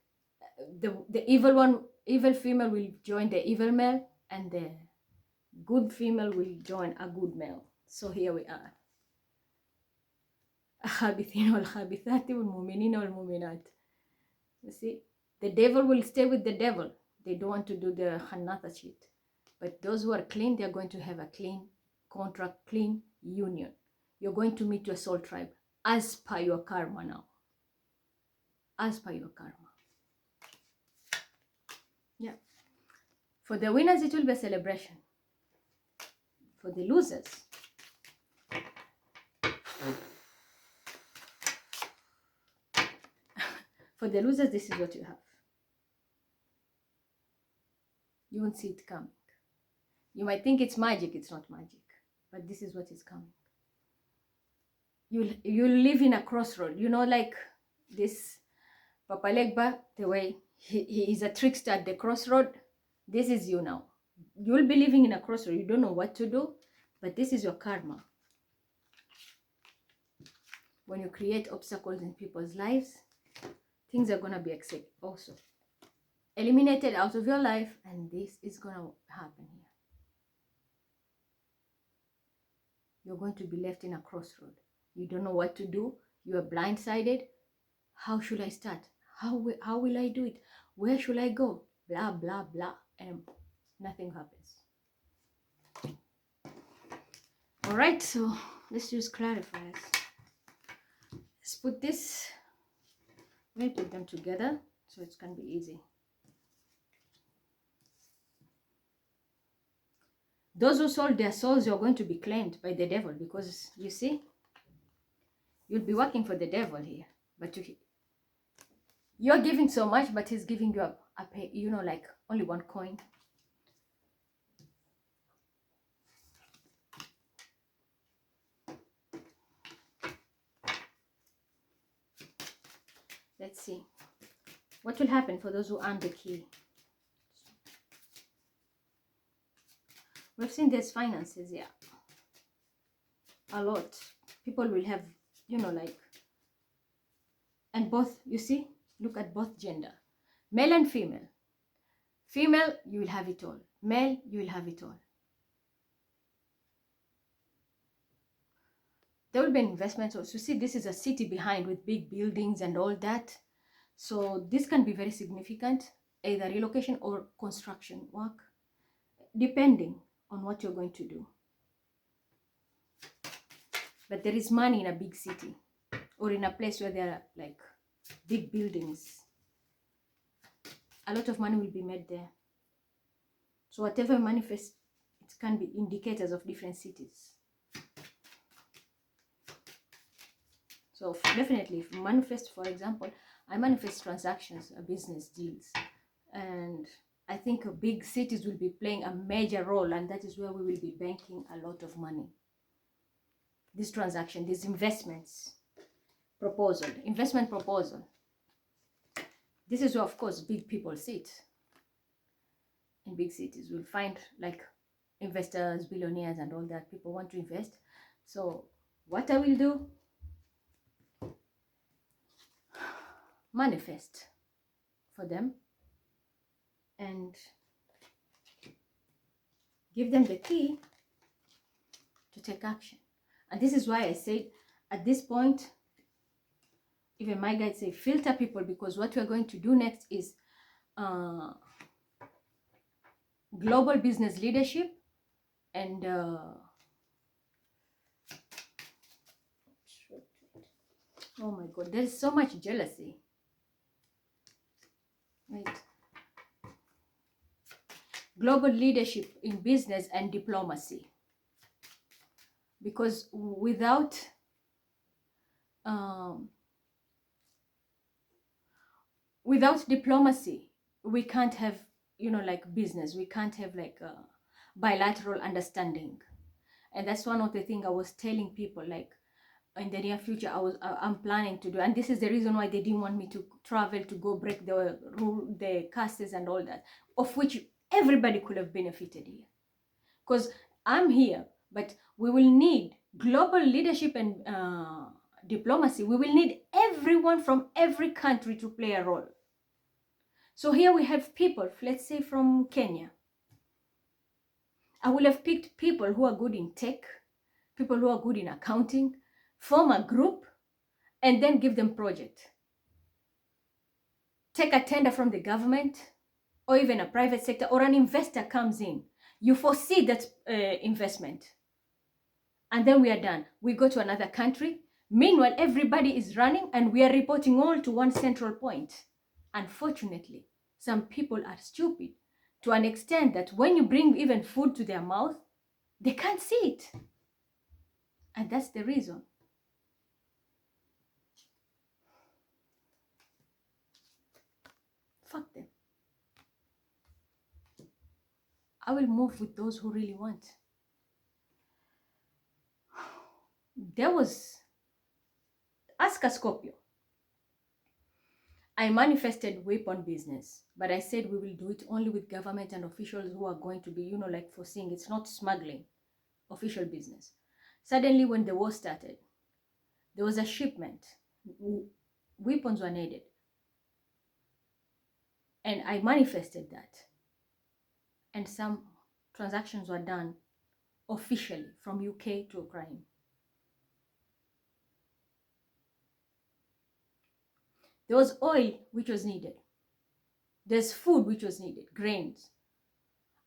the evil one, evil female will join the evil male, and the good female will join a good male. So here we are. Al-Khabithina wal-Khabithati wal-Mu'minina wal-Mu'minat. You see, the devil will stay with the devil. They don't want to do the Hanatha shit. But those who are clean, they're going to have a clean contract, clean union. You're going to meet your soul tribe as per your karma now. As per your karma. Yeah. For the winners, it will be a celebration. For the losers, this is what you have. You won't see it coming. You might think it's magic. It's not magic. But this is what is coming. You'll live in a crossroad. You know, like this Papa Legba, the way he is a trickster at the crossroad. This is you now. You'll be living in a crossroad. You don't know what to do. But this is your karma. When you create obstacles in people's lives, things are going to be also eliminated out of your life. And this is going to happen here. You're going to be left in a crossroad. You don't know what to do. You are blindsided. How should I start? How will I do it? Where should I go? Blah, blah, blah. And nothing happens. All right, so let's use clarifiers. Let's put this. I'm going to put them together so it can be easy. Those who sold their souls, you're going to be claimed by the devil, because you see, you'll be working for the devil here. But you're giving so much, but he's giving you a pay, you know, like only 1 coin. Let's see. What will happen for those who earn the key? We've seen there's finances, yeah. A lot. People will have, like, and both, you see, look at both gender. Male and female. Female, you will have it all. Male, you will have it all. There will be investments also. See, this is a city behind with big buildings and all that. So this can be very significant, either relocation or construction work, depending on what you're going to do. But there is money in a big city or in a place where there are like big buildings. A lot of money will be made there. So whatever manifests, it can be indicators of different cities. So definitely, if you manifest, for example, I manifest transactions, business deals, and I think big cities will be playing a major role, and that is where we will be banking a lot of money. This transaction, these investments, investment proposal. This is where, of course, big people sit. In big cities, we'll find like investors, billionaires, and all that. People want to invest. So what I will do, manifest for them and give them the key to take action. And this is why I said at this point, even my guides say filter people, because what we're going to do next is global business leadership and oh my god, there's so much jealousy. Wait. Global leadership in business and diplomacy. Because without diplomacy, we can't have, like business. We can't have like a bilateral understanding. And that's one of the things I was telling people, like in the near future, I'm planning to do. And this is the reason why they didn't want me to travel, to go break the rule, the castes and all that, of which everybody could have benefited here. Because I'm here, but we will need global leadership and diplomacy. We will need everyone from every country to play a role. So here we have people, let's say from Kenya. I will have picked people who are good in tech, people who are good in accounting, form a group, and then give them project. Take a tender from the government or even a private sector, or an investor comes in. You foresee that investment. And then we are done. We go to another country. Meanwhile, everybody is running and we are reporting all to one central point. Unfortunately, some people are stupid to an extent that when you bring even food to their mouth, they can't see it. And that's the reason. Fuck them. I will move with those who really want. There was, ask a Scorpio. I manifested weapon business, but I said we will do it only with government and officials who are going to be, like foreseeing. It's not smuggling, official business. Suddenly, when the war started, there was a shipment. Weapons were needed. And I manifested that. And some transactions were done officially from UK to Ukraine. There was oil which was needed. There's food which was needed, grains.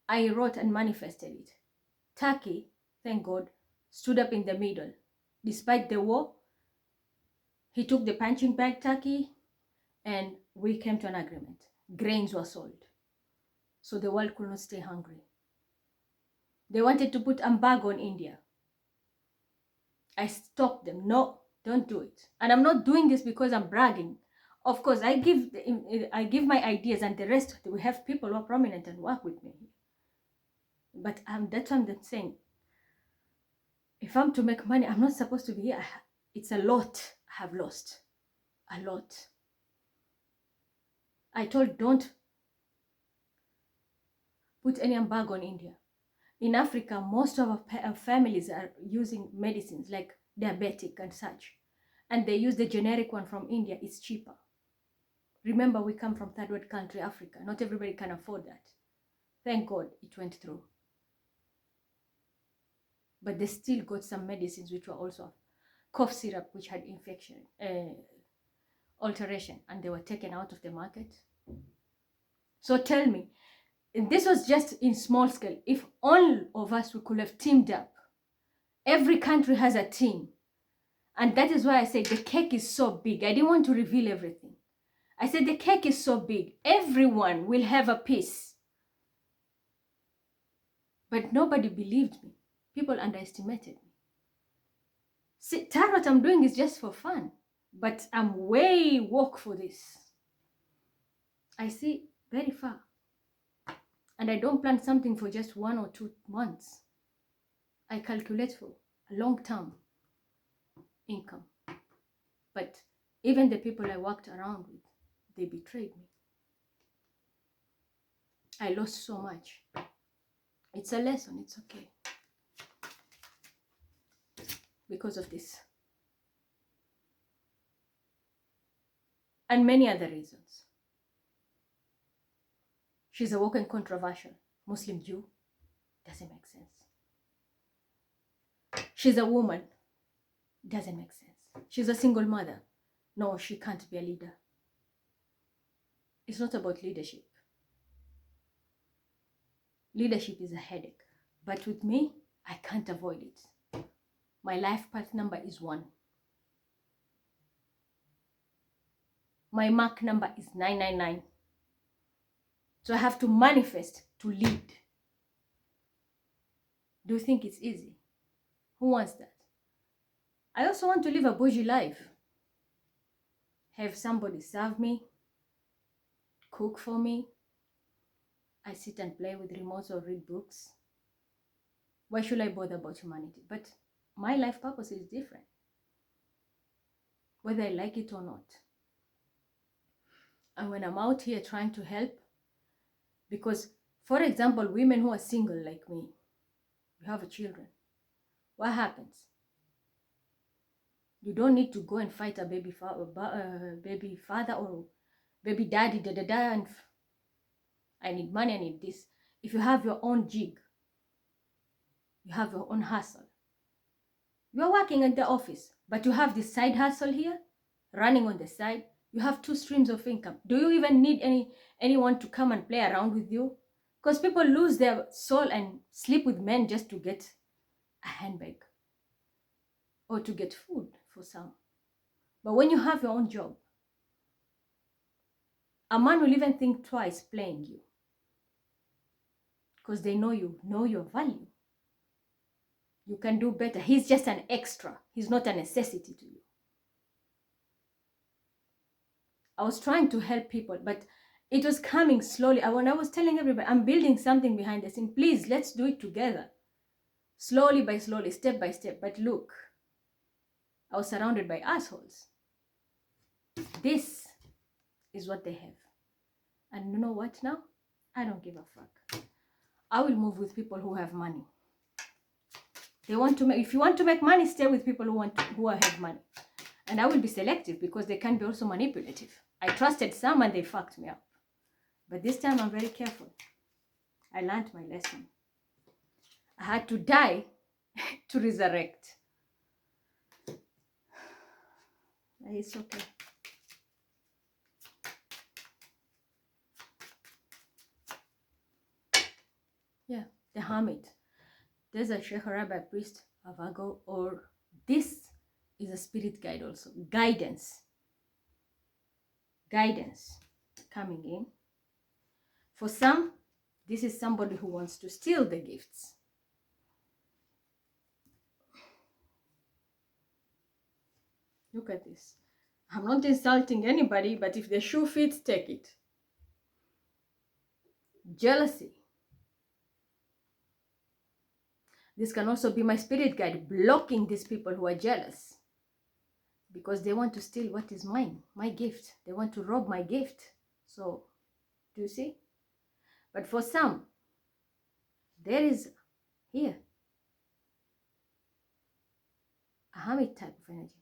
I wrote and manifested it. Turkey, thank God, stood up in the middle. Despite the war, he took the punching bag, Turkey, and we came to an agreement. Grains were sold. So the world could not stay hungry. They wanted to put embargo on India. I stopped them. No, don't do it. And I'm not doing this because I'm bragging. Of course, I give my ideas, and the rest, we have people who are prominent and work with me. But that's what I'm saying. If I'm to make money, I'm not supposed to be here. It's a lot I have lost. A lot. I told, don't put any embargo on India. In Africa, most of our families are using medicines like diabetic and such. And they use the generic one from India. It's cheaper. Remember, we come from third world country, Africa. Not everybody can afford that. Thank God it went through. But they still got some medicines which were also cough syrup, which had infection, alteration, and they were taken out of the market. So tell me, this was just in small scale. If all of us, we could have teamed up. Every country has a team. And that is why I said the cake is so big. I didn't want to reveal everything. I said the cake is so big. Everyone will have a piece. But nobody believed me. People underestimated me. See, what I'm doing is just for fun. But I'm way woke for this. I see very far. And I don't plan something for just 1 or 2 months. I calculate for a long-term income. But even the people I worked around with, they betrayed me. I lost so much. It's a lesson, it's okay. Because of this. And many other reasons. She's a woken controversial Muslim Jew. Doesn't make sense. She's a woman. Doesn't make sense. She's a single mother. No, she can't be a leader. It's not about leadership. Leadership is a headache. But with me, I can't avoid it. My life path number is 1. My mark number is 999. So I have to manifest to lead. Do you think it's easy? Who wants that? I also want to live a bougie life. Have somebody serve me, cook for me. I sit and play with remotes or read books. Why should I bother about humanity? But my life purpose is different, whether I like it or not. And when I'm out here trying to help, because, for example, women who are single like me, you have children, what happens? You don't need to go and fight a baby father or baby daddy, and I need money, I need this. If you have your own jig, you have your own hustle. You're working at the office, but you have this side hustle here, running on the side. You have 2 streams of income. Do you even need anyone to come and play around with you? Because people lose their soul and sleep with men just to get a handbag or to get food for some. But when you have your own job, a man will even think twice playing you because they know your value. You can do better. He's just an extra. He's not a necessity to you. I was trying to help people, but it was coming slowly. When I was telling everybody, I'm building something behind the scene. Please, let's do it together. Slowly by slowly, step by step. But look, I was surrounded by assholes. This is what they have. And you know what now? I don't give a fuck. I will move with people who have money. If you want to make money, stay with people who have money. And I will be selective because they can be also manipulative. I trusted some and they fucked me up. But this time I'm very careful. I learned my lesson. I had to die to resurrect. It's okay. Yeah, the hermit. There's a Sheikh Rabbi priest, a Virgo, or this is a spirit guide also. Guidance coming in. For some, this is somebody who wants to steal the gifts. Look at this. I'm not insulting anybody, but if the shoe fits, take it. Jealousy. This can also be my spirit guide blocking these people who are jealous because they want to steal what is mine, my gift. They want to rob my gift. So, do you see? But for some, there is Here, a hermit type of energy.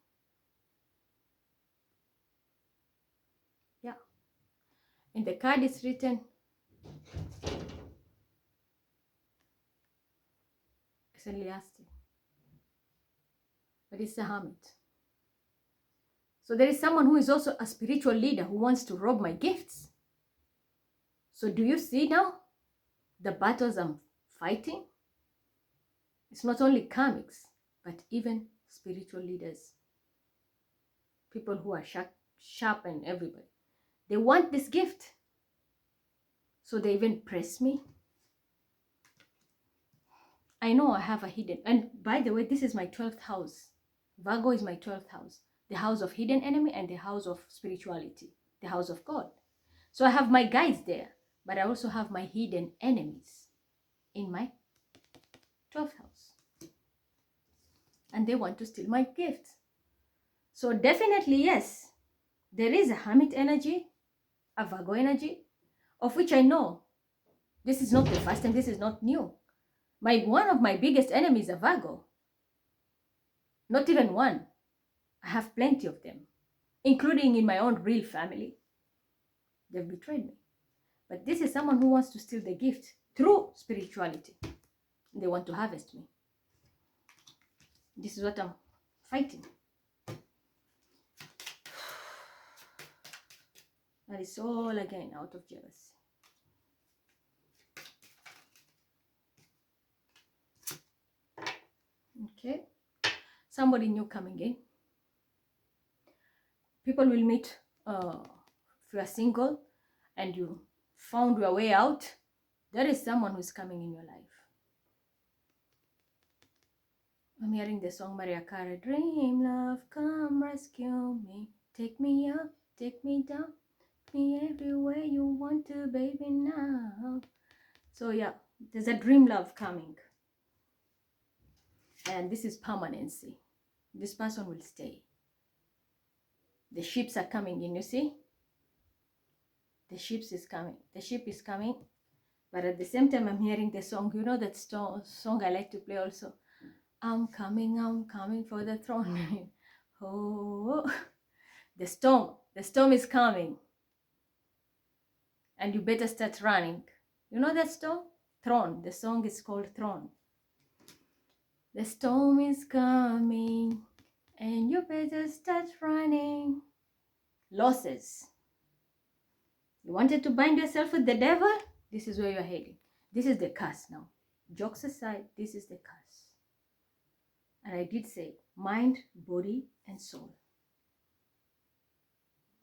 Yeah. In the card it's written Ecclesiastes, but it's a hermit. So there is someone who is also a spiritual leader who wants to rob my gifts. So do you see now the battles I'm fighting? It's not only karmics, but even spiritual leaders. People who are sharp and everybody. They want this gift. So they even press me. I know I have a hidden, and by the way, this is my 12th house. Virgo is my 12th house. The house of hidden enemy and the house of spirituality, the house of God. So I have my guides there, but I also have my hidden enemies in my 12th house. And they want to steal my gifts. So definitely, yes, there is a hermit energy, a Virgo energy, of which I know this is not the first time, this is not new. One of my biggest enemies is a Virgo. Not even one. I have plenty of them, including in my own real family. They've betrayed me. But this is someone who wants to steal the gift through spirituality. They want to harvest me. This is what I'm fighting. That is all again out of jealousy. Okay. Somebody new coming in. People will meet, if you are single and you found your way out, there is someone who's coming in your life. I'm hearing the song Maria Carey, Dream Love, come rescue me. Take me up, take me down, me everywhere you want to, baby, now. So yeah, there's a dream love coming. And this is permanency. This person will stay. The ships are coming in, you see? The ships is coming. The ship is coming. But at the same time, I'm hearing the song. You know that song I like to play also? I'm coming for the throne. Oh, the storm is coming. And you better start running. You know that storm? Throne. The song is called Throne. The storm is coming, and you better start running. Losses. You wanted to bind yourself with the devil? This is where you're heading. This is the curse now. Jokes aside, this is the curse. And I did say mind, body, and soul.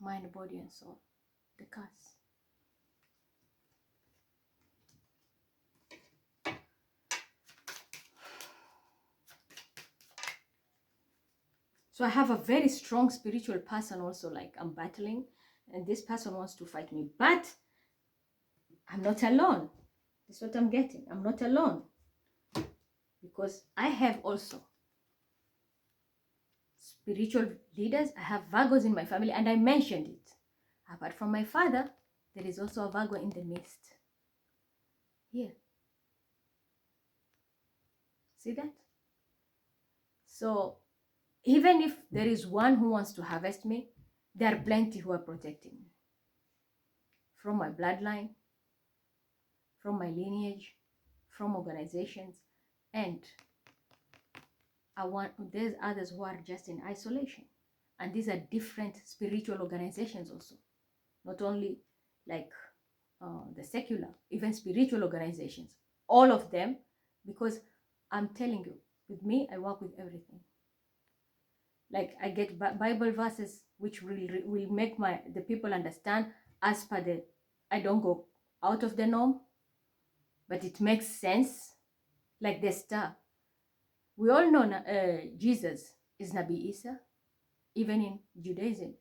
Mind, body, and soul. The curse. So I have a very strong spiritual person also, like I'm battling, and this person wants to fight me. But I'm not alone. That's what I'm getting. I'm not alone. Because I have also spiritual leaders. I have Virgos in my family, and I mentioned it. Apart from my father, there is also a Virgo in the midst. Here. See that? So even if there is one who wants to harvest me, there are plenty who are protecting me. From my bloodline, from my lineage, from organizations, and there's others who are just in isolation. And these are different spiritual organizations also. Not only like the secular, even spiritual organizations. All of them, because I'm telling you, with me, I work with everything. Like I get Bible verses which will make the people understand as per the, I don't go out of the norm, but it makes sense. Like the star. We all know Jesus is Nabi Isa, even in Judaism.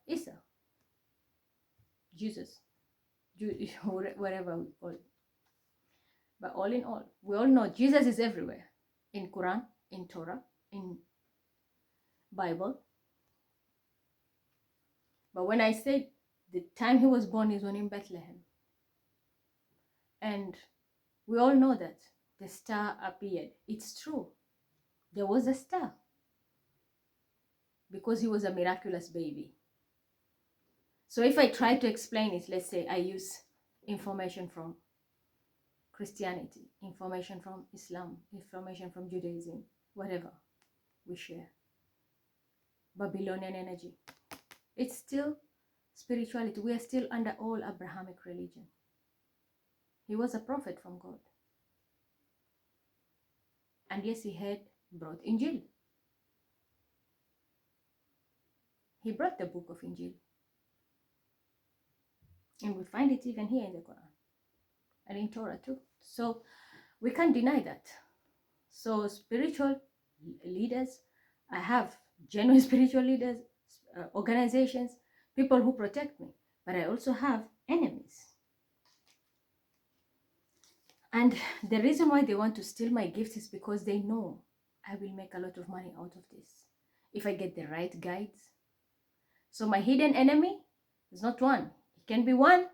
Isa, Jesus, whatever we call it. But all in all, we all know Jesus is everywhere. In Quran, in Torah, in Bible. But when I say the time he was born is when in Bethlehem. And We all know that the star appeared. It's true. There was a star because he was a miraculous baby. So if I try to explain it, let's say I use information from Christianity, information from Islam, information from Judaism, whatever we share. Babylonian energy. It's still spirituality. We are still under all Abrahamic religion. He was a prophet from God. And yes, he had brought Injil. He brought the book of Injil. And we find it even here in the Quran. And in Torah too. So we can't deny that. So spiritual leaders, I have genuine spiritual leaders, organizations, people who protect me. But I also have enemies. And the reason why they want to steal my gifts is because they know I will make a lot of money out of this if I get the right guides. So my hidden enemy is not one. It can be one.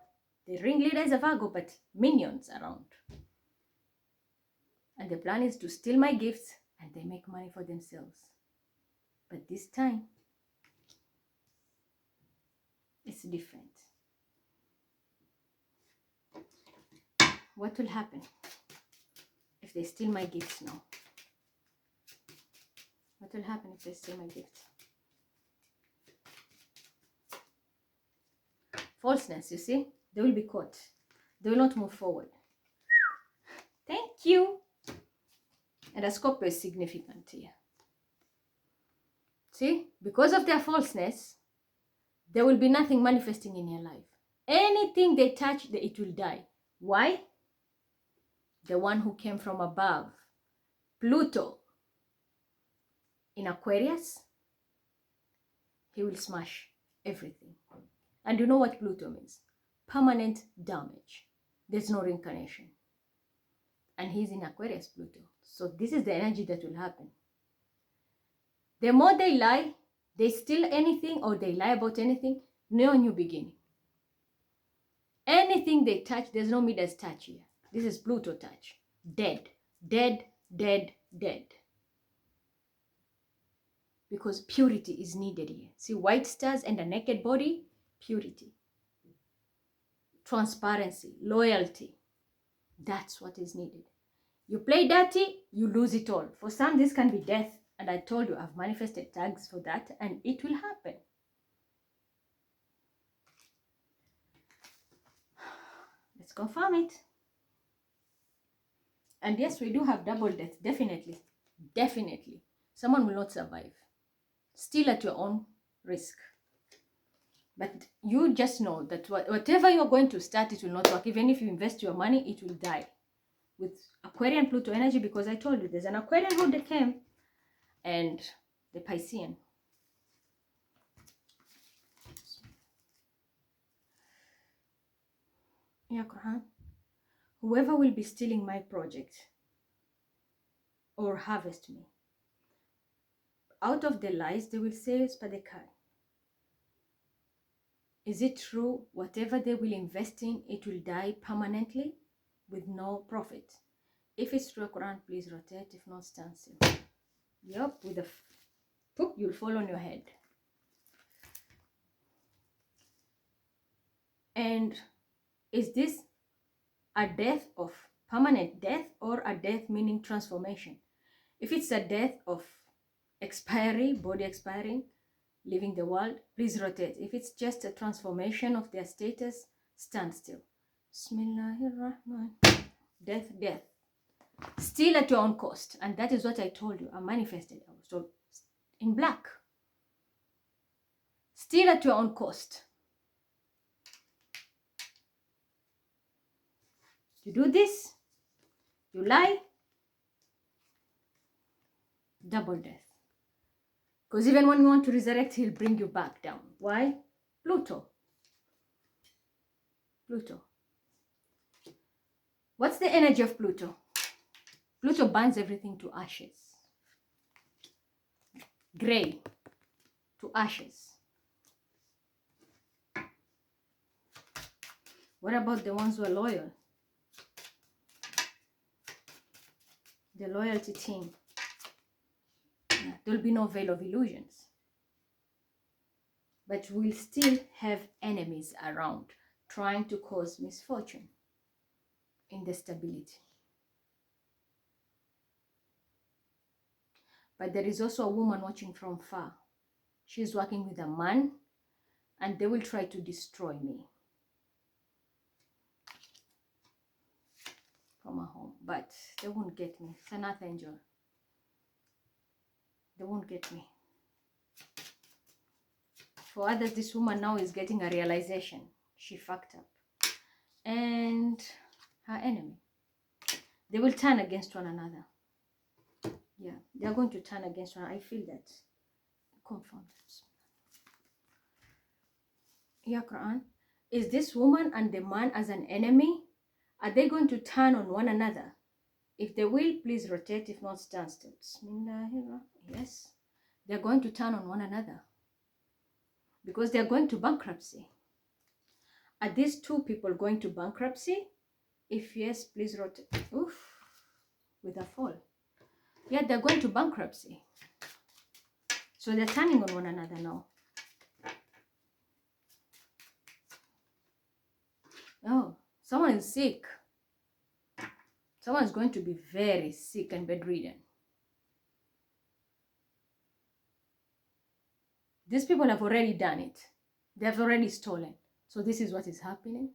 The ringleader is a Virgo, but minions around. And the plan is to steal my gifts and they make money for themselves. But this time, it's different. What will happen if they steal my gifts now? What will happen if they steal my gifts? Falseness, you see? They will be caught. They will not move forward. Thank you. And a Scorpio is significant here. See? Because of their falseness, there will be nothing manifesting in your life. Anything they touch, it will die. Why? The one who came from above, Pluto, in Aquarius, he will smash everything. And you know what Pluto means? Permanent damage. There's no reincarnation. And he's in Aquarius, Pluto. So this is the energy that will happen. The more they lie, they steal anything or they lie about anything, no new beginning. Anything they touch, there's no Midas touch here. This is Pluto touch. Dead, dead, dead, dead. Because purity is needed here. See, white stars and a naked body, purity. Transparency, loyalty. That's what is needed. You play dirty, you lose it all. For some, this can be death. And I told you, I've manifested tags for that, and it will happen. Let's confirm it. And yes, we do have double death, definitely. Definitely. Someone will not survive. Still at your own risk. But you just know that whatever you're going to start, it will not work. Even if you invest your money, it will die. With Aquarian Pluto energy, because I told you, there's an Aquarian who they came, and the Piscean. Yeah, Quran. Whoever will be stealing my project or harvest me, out of the lies, they will say, Spadekai. Is it true, whatever they will invest in, it will die permanently with no profit? If it's true, Quran, please rotate. If not, stand still. Yup, with a poop, you'll fall on your head. And is this a death of permanent death or a death meaning transformation? If it's a death of expiry, body expiring, leaving the world, please rotate. If it's just a transformation of their status, stand still. Bismillahirrahman. Death, death. Still at your own cost. And that is what I told you. I manifested. So in black. Still at your own cost. You do this, you lie, double death. Because even when you want to resurrect, he'll bring you back down. Why? Pluto. Pluto. What's the energy of Pluto? Pluto burns everything to ashes. Gray to ashes. What about the ones who are loyal? the loyalty team. Yeah, there'll be no veil of illusions. But we'll still have enemies around trying to cause misfortune, instability. But there is also a woman watching from far. She's working with a man, and they will try to destroy me from a home. But they won't get me. It's an archangel. They won't get me. For others, this woman now is getting a realization. She fucked up. And her enemy. They will turn against one another. Yeah, they are going to turn against one. I feel that. Confirmed. Yeah, Quran. Is this woman and the man as an enemy? Are they going to turn on one another? If they will, please rotate. If not, stand still. Yes. They're going to turn on one another. Because they're going to bankruptcy. Are these two people going to bankruptcy? If yes, please rotate. Oof. With a fall. Yeah, they're going to bankruptcy. So they're turning on one another now. Oh, someone is sick. Someone is going to be very sick and bedridden. These people have already done it. They have already stolen. So this is what is happening.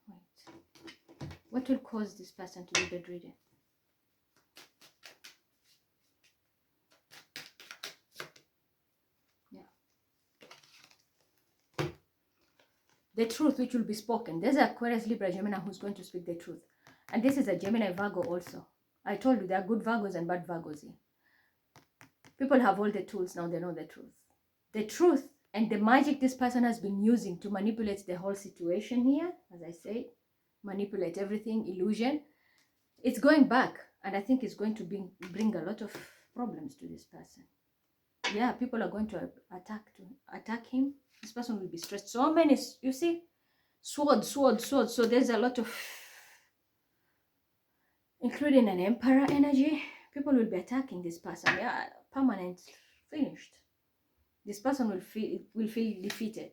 Wait. What will cause this person to be bedridden? The truth which will be spoken. There's Aquarius, Libra, Gemini who's going to speak the truth. And this is a Gemini, Virgo also. I told you there are good Virgos and bad Virgos here. People have all the tools now, they know the truth. The truth and the magic this person has been using to manipulate the whole situation here, as I said, manipulate everything, illusion, it's going back. And I think it's going to bring a lot of problems to this person. Yeah, people are going to attack him. This person will be stressed. So many, you see, sword. So there's a lot of, including an emperor energy. People will be attacking this person. Yeah, permanent, finished. This person will feel defeated.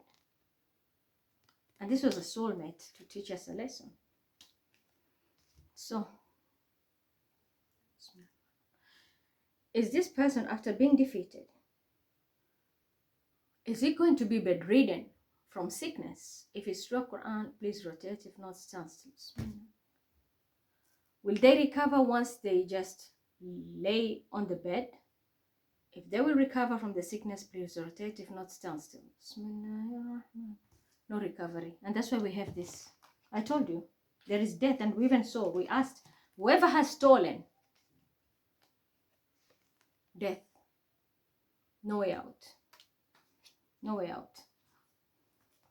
And this was a soulmate to teach us a lesson. So, is this person, after being defeated, is he going to be bedridden from sickness? If it's true Quran, please rotate. If not, stand still. Will they recover once they just lay on the bed? If they will recover from the sickness, please rotate. If not, stand still. No recovery. And that's why we have this. I told you, there is death. And we even saw, we asked, whoever has stolen, death. No way out. No way out.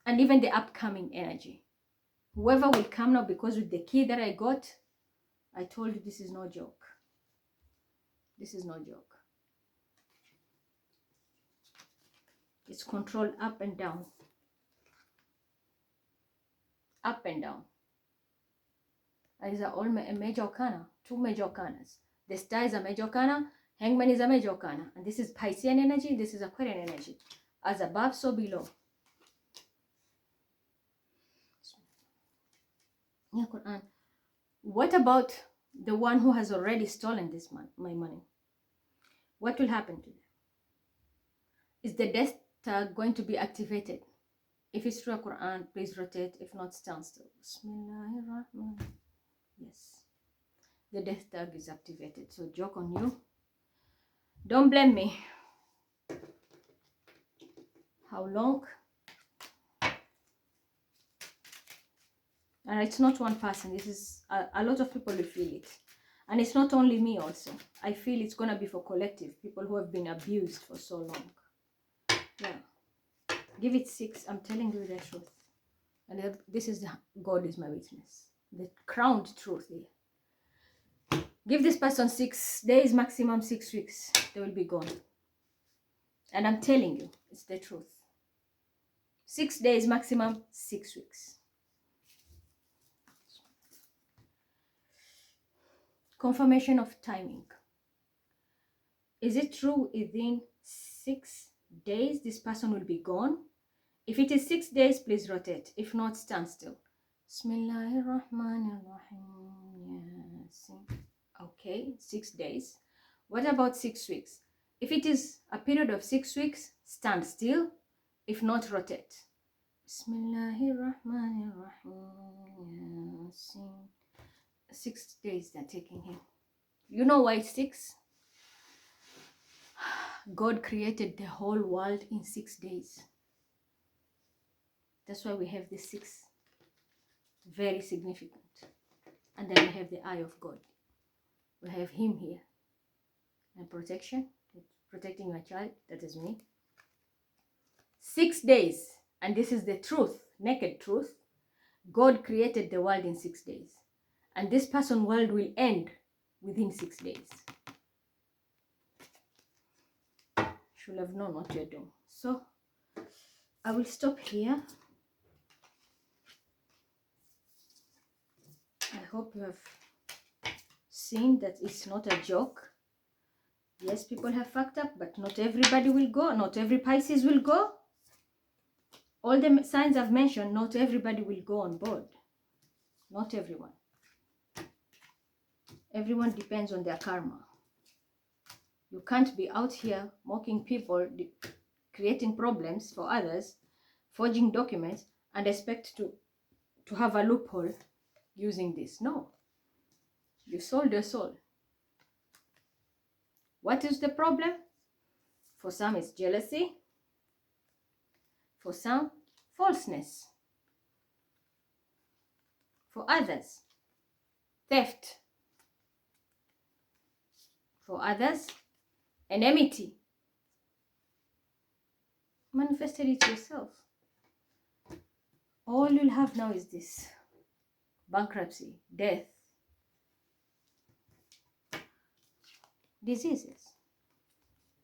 And even the upcoming energy. Whoever will come now, because with the key that I got, I told you this is no joke. This is no joke. It's control up and down. Up and down. These are all major arcana. Two major arcanas. The star is a major arcana. Hangman is a major arcana. And this is Piscean energy. This is Aquarian energy. As above, so below. Yeah, Quran. What about the one who has already stolen my money? What will happen to them? Is the death tag going to be activated? If it's true Quran, please rotate. If not, stand still. Bismillahirrahmanirrahim. Yes. The death tag is activated. So joke on you. Don't blame me. How long? And it's not one person. This is a lot of people will feel it. And it's not only me also. I feel it's going to be for collective. People who have been abused for so long. Yeah. Give it 6. I'm telling you the truth. And this is God is my witness. The crowned truth here. Give this person 6 days, maximum 6 weeks. They will be gone. And I'm telling you, it's the truth. 6 days, maximum 6 weeks. confirmation of timing. Is it true within 6 days this person will be gone? If it is 6 days, please rotate. If not, stand still. Bismillahirrahmanirrahim. Okay, 6 days. What about 6 weeks? If it is a period of 6 weeks, stand still. If not, rotate. Bismillahirrahmanirrahim. 6 days they're taking him. You know why 6? God created the whole world in 6 days. That's why we have the 6. Very significant. And then we have the eye of God. We have him here. And protection. Protecting my child. That is me. 6 days. And this is the truth. Naked truth. God created the world in 6 days. And this person's world will end within 6 days. Should have known what you're doing. So, I will stop here. I hope you have seen that it's not a joke. Yes, people have fucked up, but not everybody will go. Not every Pisces will go. All the signs I've mentioned, not everybody will go on board. Not everyone. Everyone depends on their karma. You can't be out here mocking people, creating problems for others, forging documents, and expect to have a loophole using this. No. You sold your soul. What is the problem? For some, it's jealousy. For some, falseness. For others, theft. For others, enmity. Manifested it yourself. All you'll have now is this. Bankruptcy, death, diseases.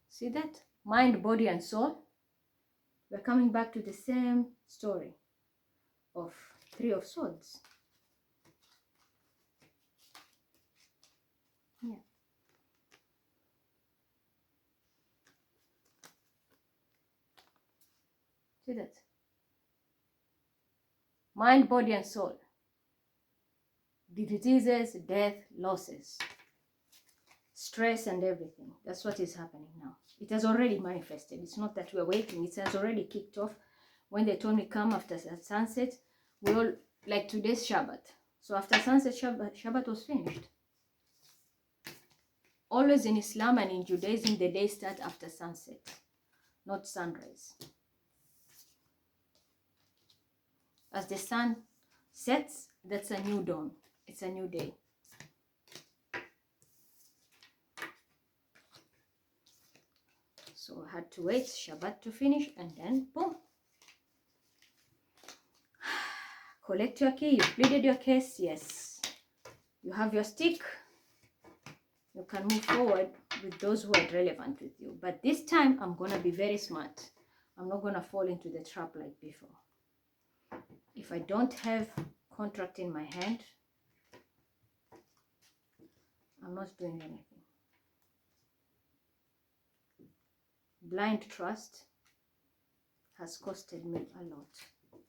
See that? Mind, body, and soul. We're coming back to the same story of 3 of Swords. Yeah. See that? Mind, body, and soul. The diseases, death, losses, stress, and everything. That's what is happening now. It has already manifested. It's not that we're waiting. It has already kicked off. When they told me come after sunset, we all, like today's Shabbat. So after sunset, Shabbat was finished. Always in Islam and in Judaism, the day starts after sunset, not sunrise. As the sun sets, that's a new dawn. It's a new day. So I had to wait Shabbat to finish, and then boom. Collect your key. You pleaded your case. Yes. You have your stick. You can move forward with those who are relevant with you. But this time, I'm going to be very smart. I'm not going to fall into the trap like before. If I don't have contract in my hand, I'm not doing anything. Blind trust has costed me a lot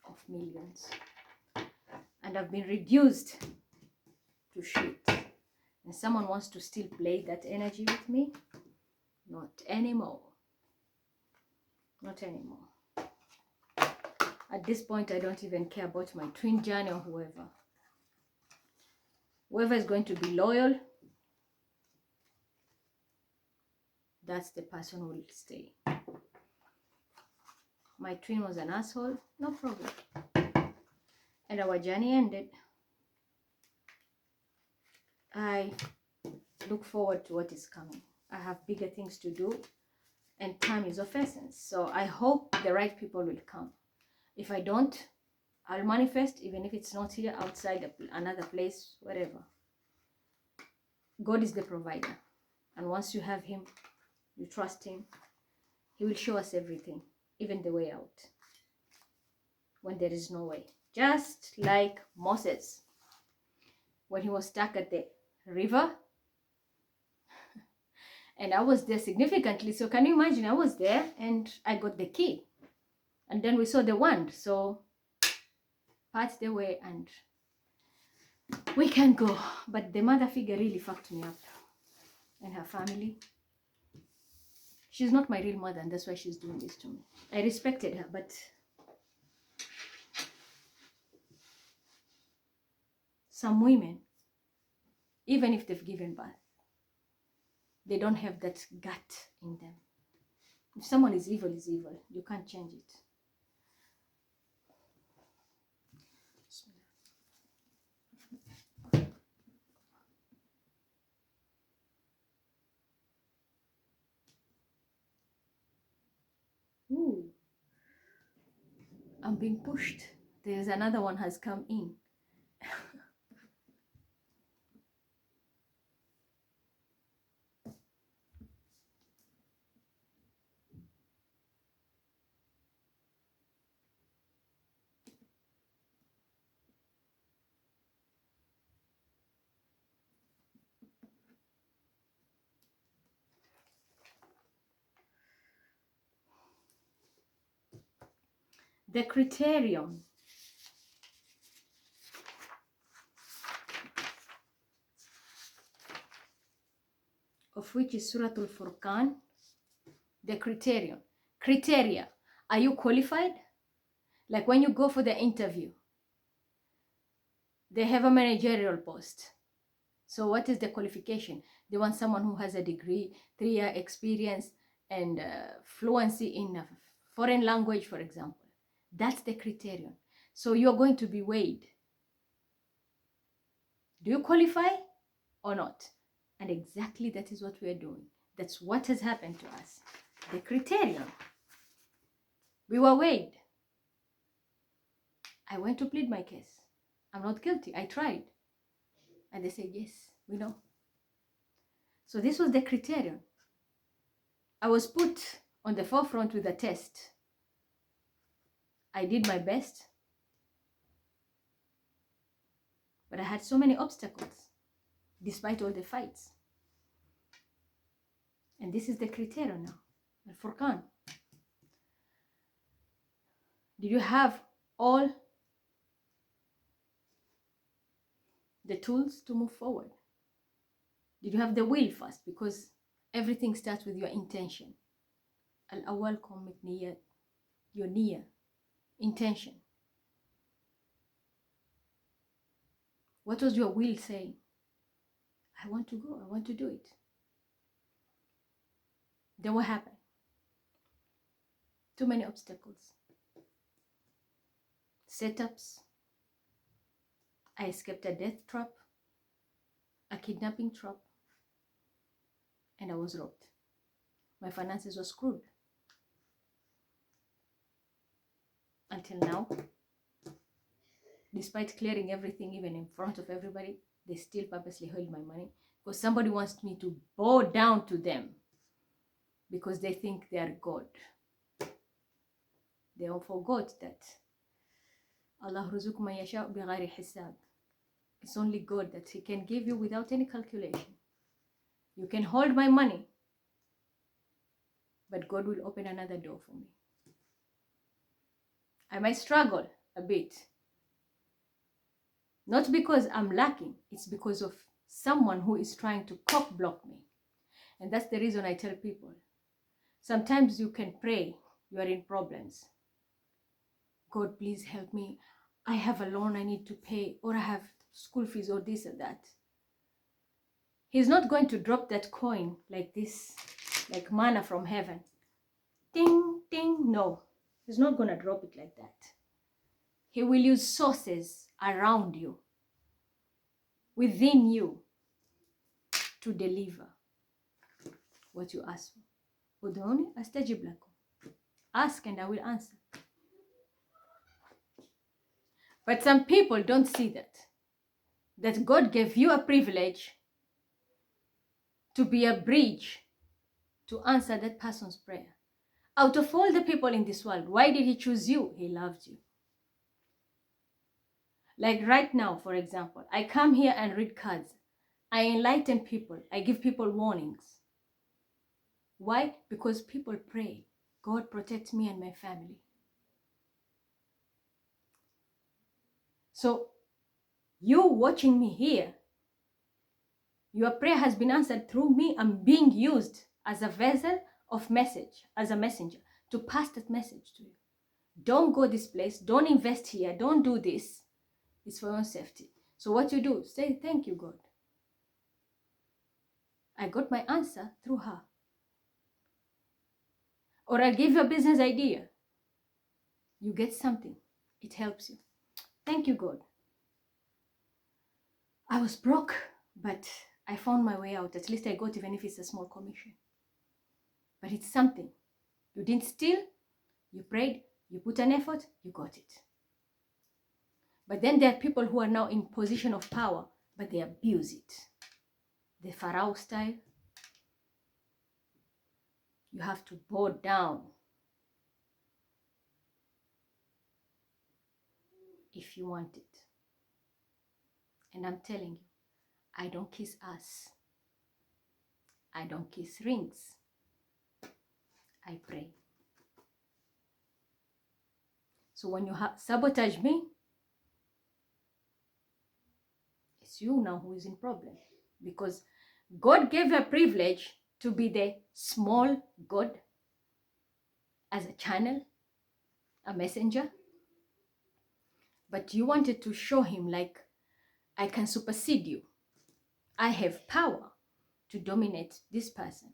of millions. And I've been reduced to shit. And someone wants to still play that energy with me? Not anymore. Not anymore. At this point, I don't even care about my twin journey or whoever. Whoever is going to be loyal, that's the person who will stay. My twin was an asshole, no problem. And our journey ended. I look forward to what is coming. I have bigger things to do, and time is of essence. So I hope the right people will come. If I don't, I'll manifest, even if it's not here, outside another place, whatever. God is the provider. And once you have him, you trust him, he will show us everything, even the way out, when there is no way. Just like Moses, when he was stuck at the river, And I was there significantly. So can you imagine? I was there and I got the key. And then we saw the wand. So part the way and we can go. But the mother figure really fucked me up. And her family. She's not my real mother, and that's why she's doing this to me. I respected her, but some women, even if they've given birth, they don't have that gut in them. If someone is evil, you can't change it. Ooh, I'm being pushed. There's another one has come in. The criterion of which is Suratul Furqan. The criterion. Criteria. Are you qualified? Like when you go for the interview, they have a managerial post. So what is the qualification? They want someone who has a degree, 3-year experience, and fluency in a foreign language, for example. That's the criterion. So you're going to be weighed. Do you qualify or not? And exactly that is what we're doing. That's what has happened to us. The criterion. We were weighed. I went to plead my case. I'm not guilty. I tried. And they said, yes, we know. So this was the criterion. I was put on the forefront with a test. I did my best. But I had so many obstacles, despite all the fights. And this is the criterion now. Al-Furqan. Did you have all the tools to move forward? Did you have the will first? Because everything starts with your intention. Al-awwal commit niyat. Your niyyah. Intention. What was your will saying? I want to go. I want to do it. Then what happened? Too many obstacles. Setups. I escaped a death trap, a kidnapping trap, and I was robbed. My finances were screwed. Until now, despite clearing everything, even in front of everybody, they still purposely hold my money because somebody wants me to bow down to them because they think they are God. They all forgot that Allah ruzuq man yasha bighayri hisab. It's only God that He can give you without any calculation. You can hold my money, but God will open another door for me. I might struggle a bit. Not because I'm lacking, it's because of someone who is trying to cock block me. And that's the reason I tell people, sometimes you can pray, you are in problems. God, please help me. I have a loan I need to pay, or I have school fees, or this or that. He's not going to drop that coin like this, like manna from heaven. Ding, ding, no. He's not going to drop it like that. He will use sources around you, within you, to deliver what you ask for. Ud'uni astajib lakum. Ask and I will answer. But some people don't see that God gave you a privilege to be a bridge to answer that person's prayer. Out of all the people in this world, why did He choose you? He loved you. Like right now, for example, I come here and read cards. I enlighten people. I give people warnings. Why? Because people pray, God protect me and my family. So you watching me here, your prayer has been answered through me. I'm being used as a vessel of message, as a messenger, to pass that message to you. Don't go this place. Don't invest here. Don't do this. It's for your own safety. So what you do, say, thank you, God. I got my answer through her. Or I give you a business idea. You get something. It helps you. Thank you, God. I was broke, but I found my way out. At least I got, even if it's a small commission. But it's something. You didn't steal. You prayed. You put an effort. You got it. But then there are people who are now in position of power, but they abuse it. The Pharaoh style. You have to bow down if you want it. And I'm telling you, I don't kiss ass. I don't kiss rings. I pray. So when you sabotage me, it's you now who is in problem. Because God gave a privilege to be the small God as a channel, a messenger. But you wanted to show him like, I can supersede you. I have power to dominate this person.